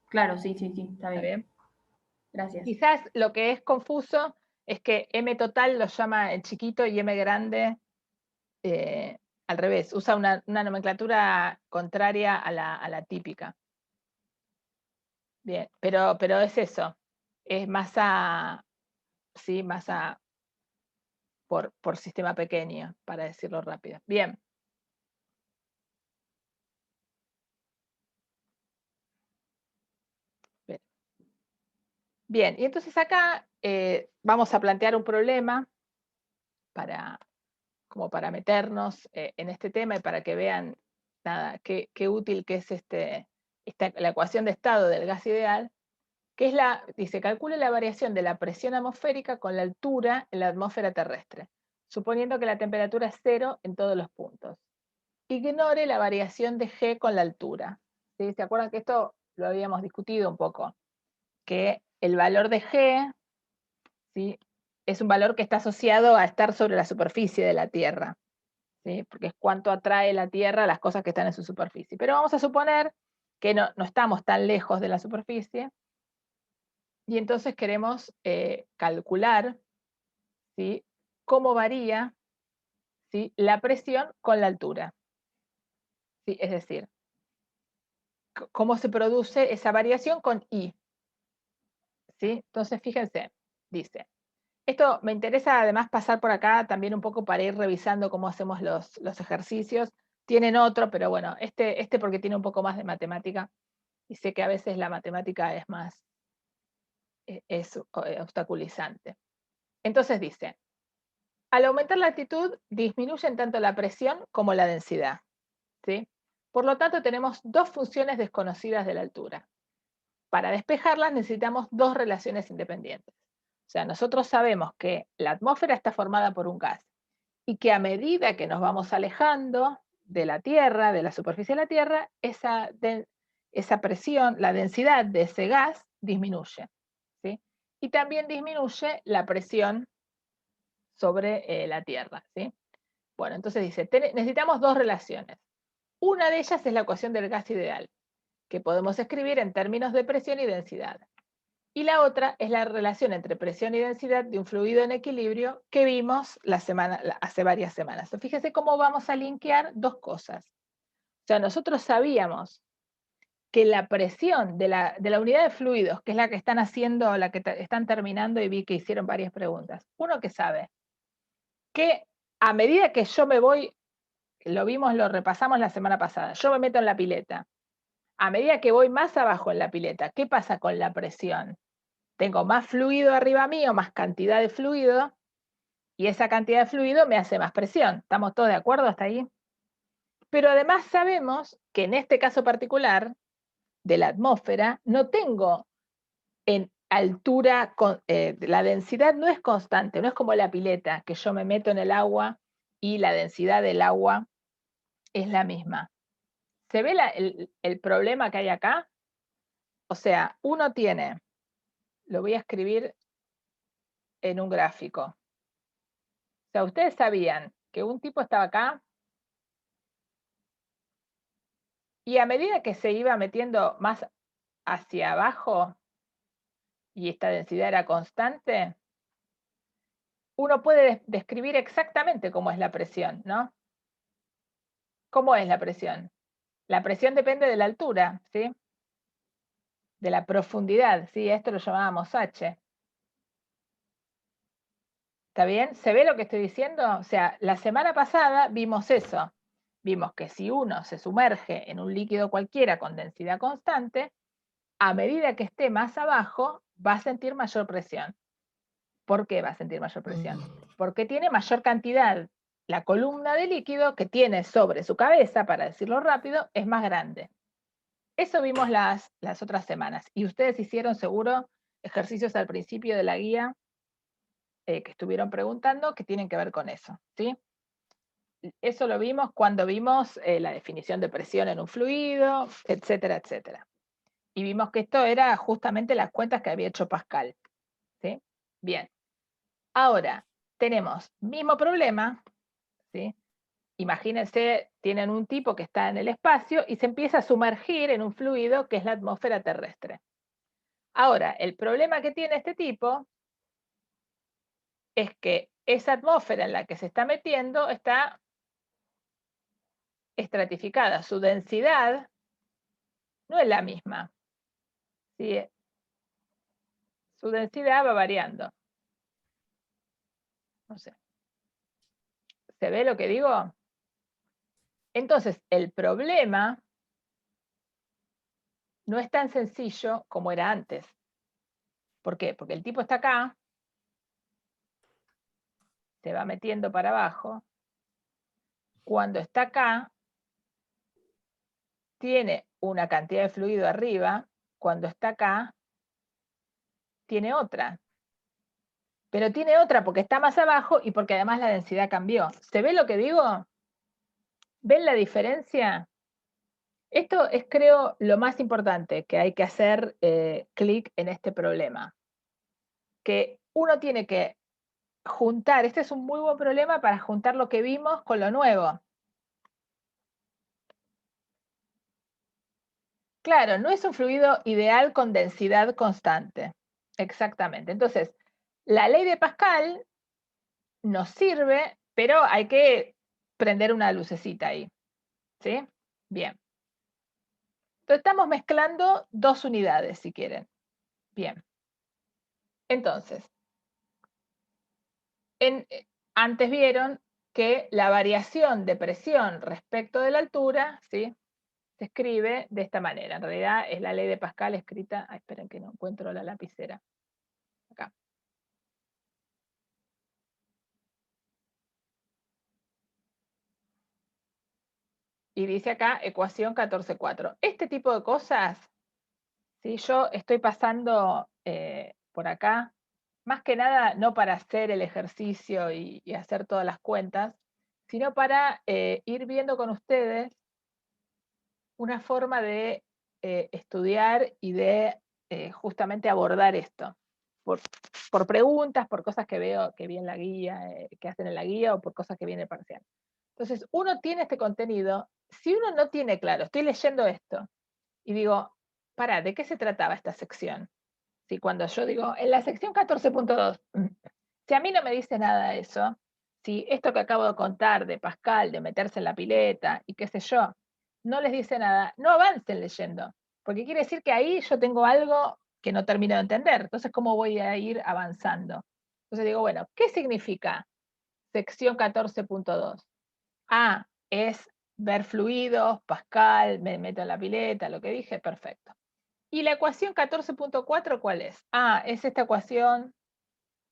Claro, sí, está bien. ¿Está bien? Gracias. Quizás lo que es confuso es que M total lo llama el chiquito y M grande al revés, usa una nomenclatura contraria a la típica. Bien, pero es eso, es masa, sí, masa por sistema pequeño, para decirlo rápido. Bien. Bien, y entonces acá vamos a plantear un problema como para meternos en este tema y para que vean nada, qué útil que es la ecuación de estado del gas ideal, que es dice, calcule la variación de la presión atmosférica con la altura en la atmósfera terrestre, suponiendo que la temperatura es 0 en todos los puntos. Ignore la variación de G con la altura. ¿Sí? ¿Se acuerdan que esto lo habíamos discutido un poco? Que el valor de G, ¿sí?, es un valor que está asociado a estar sobre la superficie de la Tierra, ¿sí?, porque es cuánto atrae la Tierra a las cosas que están en su superficie. Pero vamos a suponer que no estamos tan lejos de la superficie, y entonces queremos calcular, ¿sí?, cómo varía, ¿sí?, la presión con la altura. ¿Sí? Es decir, cómo se produce esa variación con I. ¿Sí? Entonces, fíjense, dice, esto me interesa además pasar por acá también un poco para ir revisando cómo hacemos los ejercicios. Tienen otro, pero bueno, este porque tiene un poco más de matemática, y sé que a veces la matemática es más obstaculizante. Entonces dice, al aumentar la altitud disminuyen tanto la presión como la densidad, ¿sí? Por lo tanto, tenemos dos funciones desconocidas de la altura. Para despejarlas necesitamos dos relaciones independientes. O sea, nosotros sabemos que la atmósfera está formada por un gas y que a medida que nos vamos alejando de la Tierra, de la superficie de la Tierra, esa presión, la densidad de ese gas disminuye, ¿sí? Y también disminuye la presión sobre la Tierra, ¿sí? Bueno, entonces dice, necesitamos dos relaciones. Una de ellas es la ecuación del gas ideal, que podemos escribir en términos de presión y densidad. Y la otra es la relación entre presión y densidad de un fluido en equilibrio que vimos hace varias semanas. Fíjense cómo vamos a linkear dos cosas. O sea, nosotros sabíamos que la presión de la unidad de fluidos, que es la que están haciendo, la que están terminando, y vi que hicieron varias preguntas. Uno que sabe que a medida que yo me voy, lo repasamos la semana pasada, yo me meto en la pileta. A medida que voy más abajo en la pileta, ¿qué pasa con la presión? Tengo más fluido arriba mío, más cantidad de fluido, y esa cantidad de fluido me hace más presión. ¿Estamos todos de acuerdo hasta ahí? Pero además sabemos que en este caso particular de la atmósfera, no tengo en altura, la densidad no es constante, no es como la pileta, que yo me meto en el agua y la densidad del agua es la misma. ¿Se ve el problema que hay acá? O sea, uno tiene, lo voy a escribir en un gráfico. O sea, ustedes sabían que un tipo estaba acá y a medida que se iba metiendo más hacia abajo y esta densidad era constante, uno puede describir exactamente cómo es la presión, ¿no? ¿Cómo es la presión? La presión depende de la altura, ¿sí? De la profundidad, ¿sí? Esto lo llamábamos H. ¿Está bien? ¿Se ve lo que estoy diciendo? O sea, la semana pasada vimos eso. Vimos que si uno se sumerge en un líquido cualquiera con densidad constante, a medida que esté más abajo, va a sentir mayor presión. ¿Por qué va a sentir mayor presión? Porque tiene mayor cantidad. La columna de líquido que tiene sobre su cabeza, para decirlo rápido, es más grande. Eso vimos las otras semanas. Y ustedes hicieron seguro ejercicios al principio de la guía que estuvieron preguntando que tienen que ver con eso, ¿sí? Eso lo vimos cuando vimos la definición de presión en un fluido, etcétera, etcétera. Y vimos que esto era justamente las cuentas que había hecho Pascal, ¿sí? Bien. Ahora, tenemos mismo problema, ¿sí? Imagínense, tienen un tipo que está en el espacio y se empieza a sumergir en un fluido que es la atmósfera terrestre. Ahora, el problema que tiene este tipo es que esa atmósfera en la que se está metiendo está estratificada. Su densidad no es la misma, ¿sí? Su densidad va variando. No sé. ¿Se ve lo que digo? Entonces, el problema no es tan sencillo como era antes. ¿Por qué? Porque el tipo está acá, se va metiendo para abajo. Cuando está acá, tiene una cantidad de fluido arriba. Cuando está acá, tiene otra. Pero tiene otra porque está más abajo y porque además la densidad cambió. ¿Se ve lo que digo? ¿Ven la diferencia? Esto es, creo, lo más importante que hay que hacer clic en este problema. Que uno tiene que juntar, este es un muy buen problema para juntar lo que vimos con lo nuevo. Claro, no es un fluido ideal con densidad constante. Exactamente. Entonces, la ley de Pascal nos sirve, pero hay que prender una lucecita ahí. ¿Sí? Bien. Entonces, estamos mezclando dos unidades, si quieren. Bien. Entonces, antes vieron que la variación de presión respecto de la altura, ¿sí?, se escribe de esta manera. En realidad es la ley de Pascal escrita. Esperen que no encuentro la lapicera. Acá. Y dice acá ecuación 14.4. Este tipo de cosas, si yo estoy pasando por acá, más que nada no para hacer el ejercicio y hacer todas las cuentas, sino para ir viendo con ustedes una forma de estudiar y de justamente abordar esto. Por preguntas, por cosas que veo que vi en la guía, que hacen en la guía, o por cosas que viene parcial. Entonces, uno tiene este contenido. Si uno no tiene claro, estoy leyendo esto, y digo, pará, ¿de qué se trataba esta sección? Si cuando yo digo, en la sección 14.2, si a mí no me dice nada de eso, si esto que acabo de contar de Pascal, de meterse en la pileta y qué sé yo, no les dice nada, no avancen leyendo, porque quiere decir que ahí yo tengo algo que no termino de entender. Entonces, ¿cómo voy a ir avanzando? Entonces digo, bueno, ¿qué significa sección 14.2? Ah, es ver fluidos, Pascal, me meto en la pileta, lo que dije, perfecto. ¿Y la ecuación 14.4 cuál es? Ah, es esta ecuación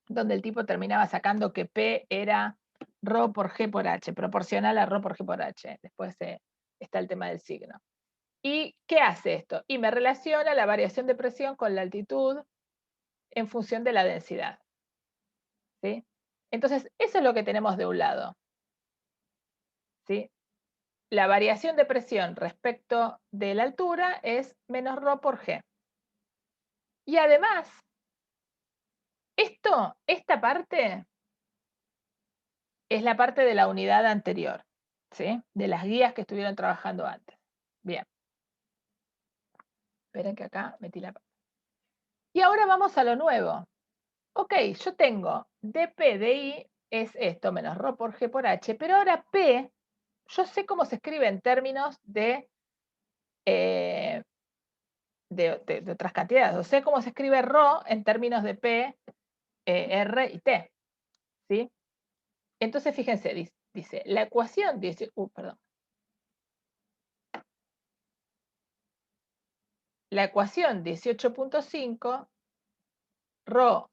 donde el tipo terminaba sacando que P era ρ por G por H, proporcional a ρ por G por H. Después está el tema del signo. ¿Y qué hace esto? Y me relaciona la variación de presión con la altitud en función de la densidad. ¿Sí? Entonces, eso es lo que tenemos de un lado. ¿Sí? La variación de presión respecto de la altura es menos ρ por G. Y además, esta parte es la parte de la unidad anterior, ¿sí? De las guías que estuvieron trabajando antes. Bien. Esperen que acá metí la... Y ahora vamos a lo nuevo. Ok, yo tengo dP de I es esto, menos ρ por G por H, pero ahora P, yo sé cómo se escribe en términos de otras cantidades. O sé cómo se escribe ρ en términos de P, R y T. ¿Sí? Entonces, fíjense, dice, la ecuación 18, la ecuación 18.5, ρ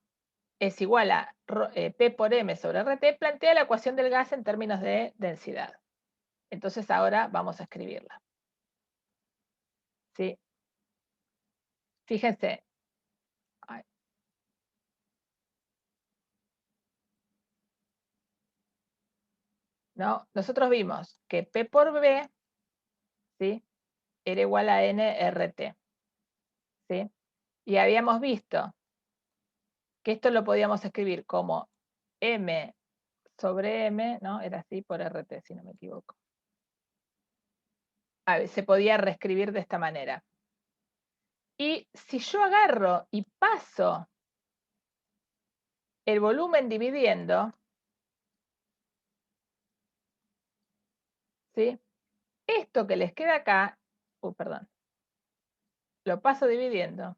es igual a P por M sobre RT, plantea la ecuación del gas en términos de densidad. Entonces ahora vamos a escribirla. ¿Sí? Fíjense. Ay. ¿No? Nosotros vimos que P por B, ¿sí?, era igual a NRT. ¿Sí? Y habíamos visto que esto lo podíamos escribir como M sobre M, ¿no? Era así por RT, si no me equivoco. A ver, se podía reescribir de esta manera. Y si yo agarro y paso el volumen dividiendo, ¿sí?, esto que les queda acá, perdón, lo paso dividiendo,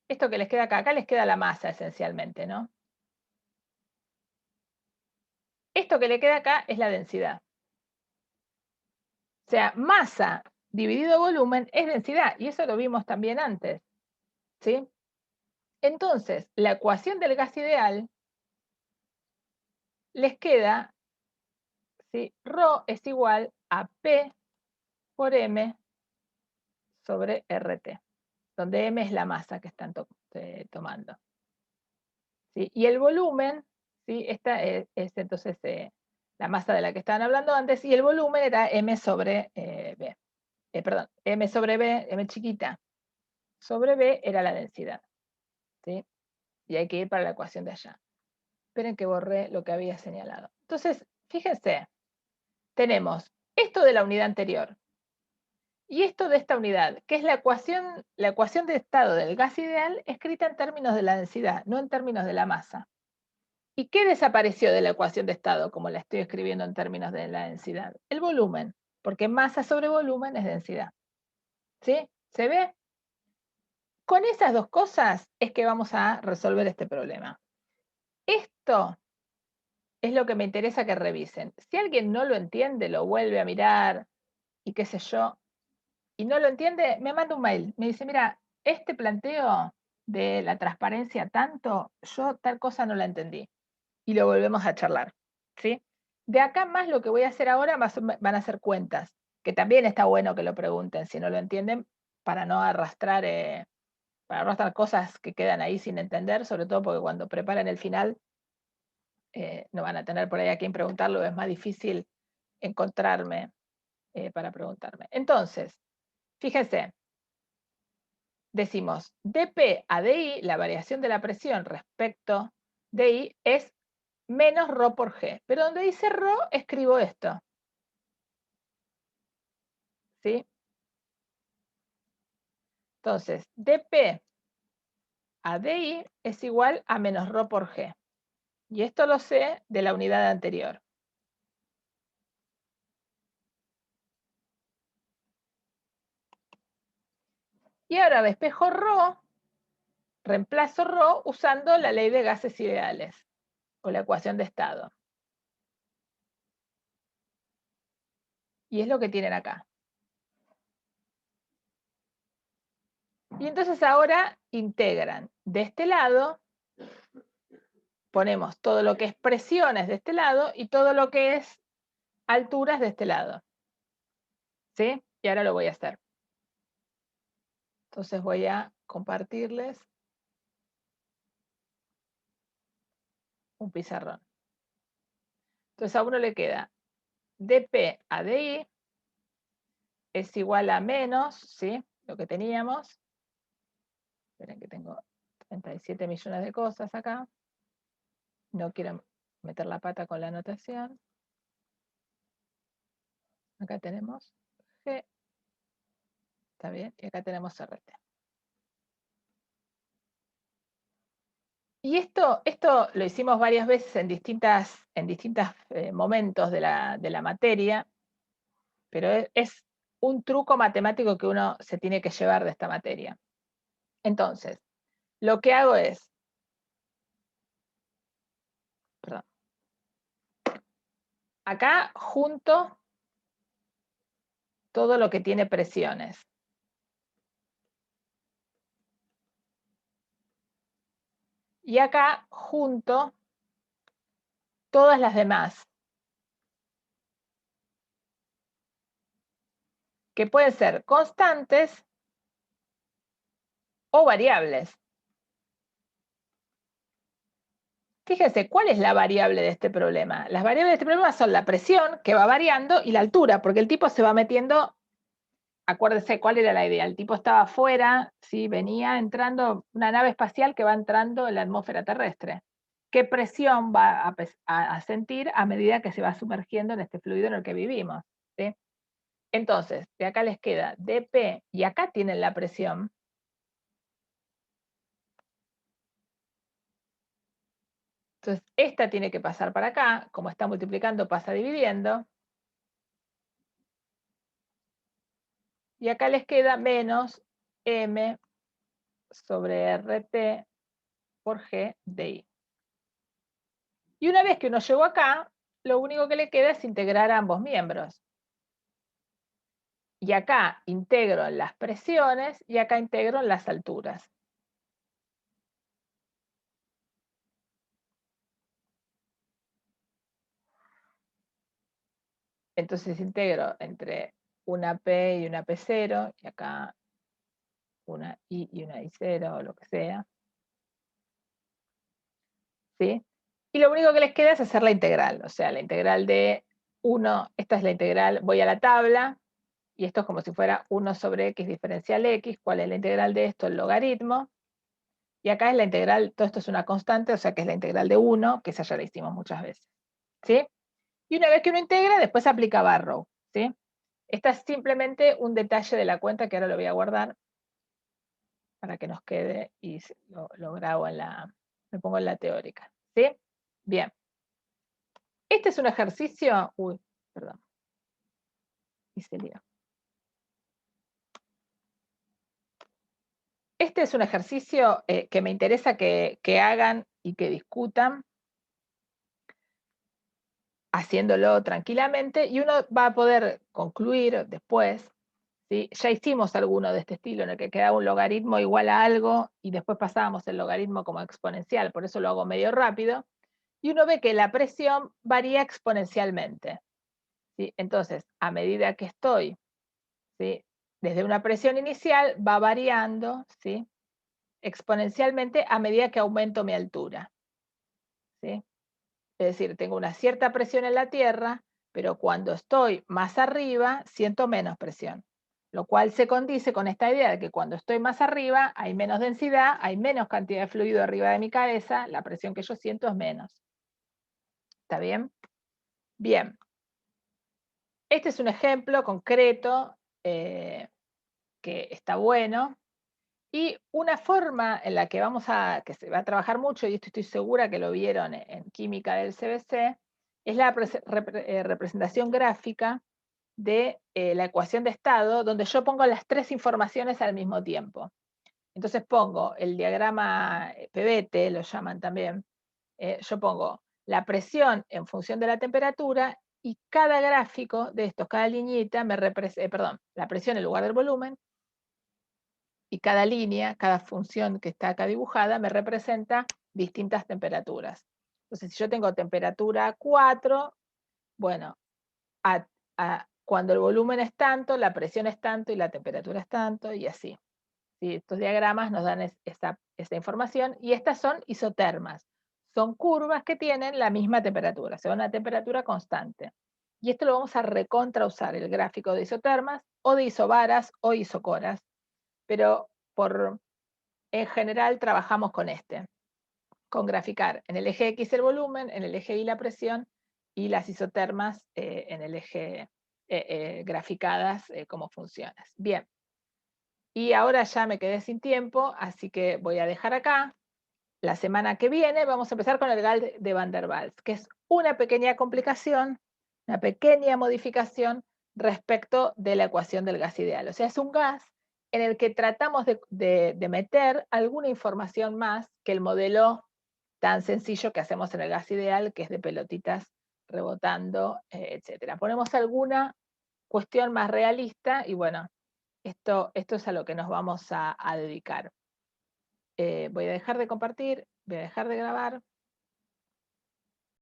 esto que les queda acá les queda la masa esencialmente, ¿no? esto que le queda acá es la densidad. O sea, masa dividido volumen es densidad, y eso lo vimos también antes, ¿sí? Entonces, la ecuación del gas ideal les queda, ¿sí? Rho es igual a P por M sobre RT, donde M es la masa que están tomando. ¿Sí? Y el volumen, ¿sí? Esta es entonces la masa de la que estaban hablando antes, y el volumen era M sobre B. Perdón, M sobre B, M chiquita, sobre B era la densidad. ¿Sí? Y hay que ir para la ecuación de allá. Esperen que borré lo que había señalado. Entonces, fíjense, tenemos esto de la unidad anterior y esto de esta unidad, que es la ecuación de estado del gas ideal escrita en términos de la densidad, no en términos de la masa. ¿Y qué desapareció de la ecuación de estado, como la estoy escribiendo en términos de la densidad? El volumen, porque masa sobre volumen es densidad. ¿Sí? ¿Se ve? Con esas dos cosas es que vamos a resolver este problema. Esto es lo que me interesa que revisen. Si alguien no lo entiende, lo vuelve a mirar y qué sé yo, y no lo entiende, me manda un mail. Me dice, mira, este planteo de la transparencia tanto, yo tal cosa no la entendí. Y lo volvemos a charlar. ¿Sí? De acá más lo que voy a hacer ahora van a ser cuentas, que también está bueno que lo pregunten si no lo entienden, para no arrastrar, cosas que quedan ahí sin entender, sobre todo porque cuando preparan el final no van a tener por ahí a quien preguntarlo, es más difícil encontrarme para preguntarme. Entonces, fíjense, decimos dP a dI, la variación de la presión respecto de I es menos Rho por G. Pero donde dice Rho, escribo esto. ¿Sí? Entonces, dP a dI es igual a menos Rho por G. Y esto lo sé de la unidad anterior. Y ahora despejo Rho, reemplazo Rho usando la ley de gases ideales, o la ecuación de estado. Y es lo que tienen acá. Y entonces ahora integran de este lado, ponemos todo lo que es presiones de este lado y todo lo que es alturas de este lado. ¿Sí? Y ahora lo voy a hacer. Entonces voy a compartirles un pizarrón. Entonces a uno le queda dP a dI es igual a menos, ¿sí? Lo que teníamos. Esperen que tengo 37 millones de cosas acá. No quiero meter la pata con la anotación. Acá tenemos G. Está bien. Y acá tenemos RT. Y esto lo hicimos varias veces en distintos momentos de la materia, pero es un truco matemático que uno se tiene que llevar de esta materia. Entonces, lo que hago es, perdón, acá junto todo lo que tiene presiones. Y acá junto todas las demás, que pueden ser constantes o variables. Fíjense, ¿cuál es la variable de este problema? Las variables de este problema son la presión, que va variando, y la altura, porque el tipo se va metiendo. Acuérdense cuál era la idea. El tipo estaba afuera, ¿sí? Venía entrando, una nave espacial que va entrando en la atmósfera terrestre. ¿Qué presión va a sentir a medida que se va sumergiendo en este fluido en el que vivimos? ¿Sí? Entonces, de acá les queda dP, y acá tienen la presión. Entonces, esta tiene que pasar para acá, como está multiplicando, pasa dividiendo. Y acá les queda menos M sobre RT por G de I. Y una vez que uno llegó acá, lo único que le queda es integrar a ambos miembros. Y acá integro en las presiones y acá integro en las alturas. Entonces integro entre una P y una P0, y acá una I y una I0, o lo que sea. ¿Sí? Y lo único que les queda es hacer la integral, o sea, la integral de 1, esta es la integral, voy a la tabla, y esto es como si fuera 1 sobre x diferencial x, ¿cuál es la integral de esto? El logaritmo, y acá es la integral, todo esto es una constante, o sea que es la integral de 1, que esa ya la hicimos muchas veces, ¿sí? Y una vez que uno integra, después aplica Barrow, ¿sí? Esta es simplemente un detalle de la cuenta que ahora lo voy a guardar para que nos quede y lo grabo en la, me pongo en la teórica, ¿sí? Bien. Este es un ejercicio, uy, perdón, hice lío. Este es un ejercicio que me interesa que hagan y que discutan, haciéndolo tranquilamente, y uno va a poder concluir después, ¿sí? Ya hicimos alguno de este estilo, en el que quedaba un logaritmo igual a algo, y después pasábamos el logaritmo como exponencial, por eso lo hago medio rápido, y uno ve que la presión varía exponencialmente, ¿sí? Entonces, a medida que estoy, ¿sí?, desde una presión inicial, va variando, ¿sí?, exponencialmente a medida que aumento mi altura, ¿sí? Es decir, tengo una cierta presión en la Tierra, pero cuando estoy más arriba, siento menos presión, lo cual se condice con esta idea de que cuando estoy más arriba, hay menos densidad, hay menos cantidad de fluido arriba de mi cabeza, la presión que yo siento es menos. ¿Está bien? Bien. Este es un ejemplo concreto que está bueno. Y una forma en la que que se va a trabajar mucho, y esto estoy segura que lo vieron en química del CBC, es la representación gráfica de la ecuación de estado, donde yo pongo las tres informaciones al mismo tiempo. Entonces pongo el diagrama Pevete, lo llaman también, yo pongo la presión en función de la temperatura, y cada gráfico de estos, cada liñita, la presión en lugar del volumen, y cada línea, cada función que está acá dibujada, me representa distintas temperaturas. Entonces, si yo tengo temperatura 4, bueno, cuando el volumen es tanto, la presión es tanto y la temperatura es tanto, y así. ¿Sí? Estos diagramas nos dan esta información, y estas son isotermas. Son curvas que tienen la misma temperatura, o sea, una temperatura constante. Y esto lo vamos a recontra usar, el gráfico de isotermas, o de isobaras, o isocoras, pero en general trabajamos con graficar en el eje X el volumen, en el eje Y la presión, y las isotermas en el eje graficadas como funciones. Bien, y ahora ya me quedé sin tiempo, así que voy a dejar acá. La semana que viene vamos a empezar con el gas de Van der Waals, que es una pequeña complicación, una pequeña modificación respecto de la ecuación del gas ideal. O sea, es un gas en el que tratamos de meter alguna información más que el modelo tan sencillo que hacemos en el gas ideal, que es de pelotitas rebotando, etc. Ponemos alguna cuestión más realista, y bueno, esto es a lo que nos vamos a dedicar. Voy a dejar de compartir, voy a dejar de grabar.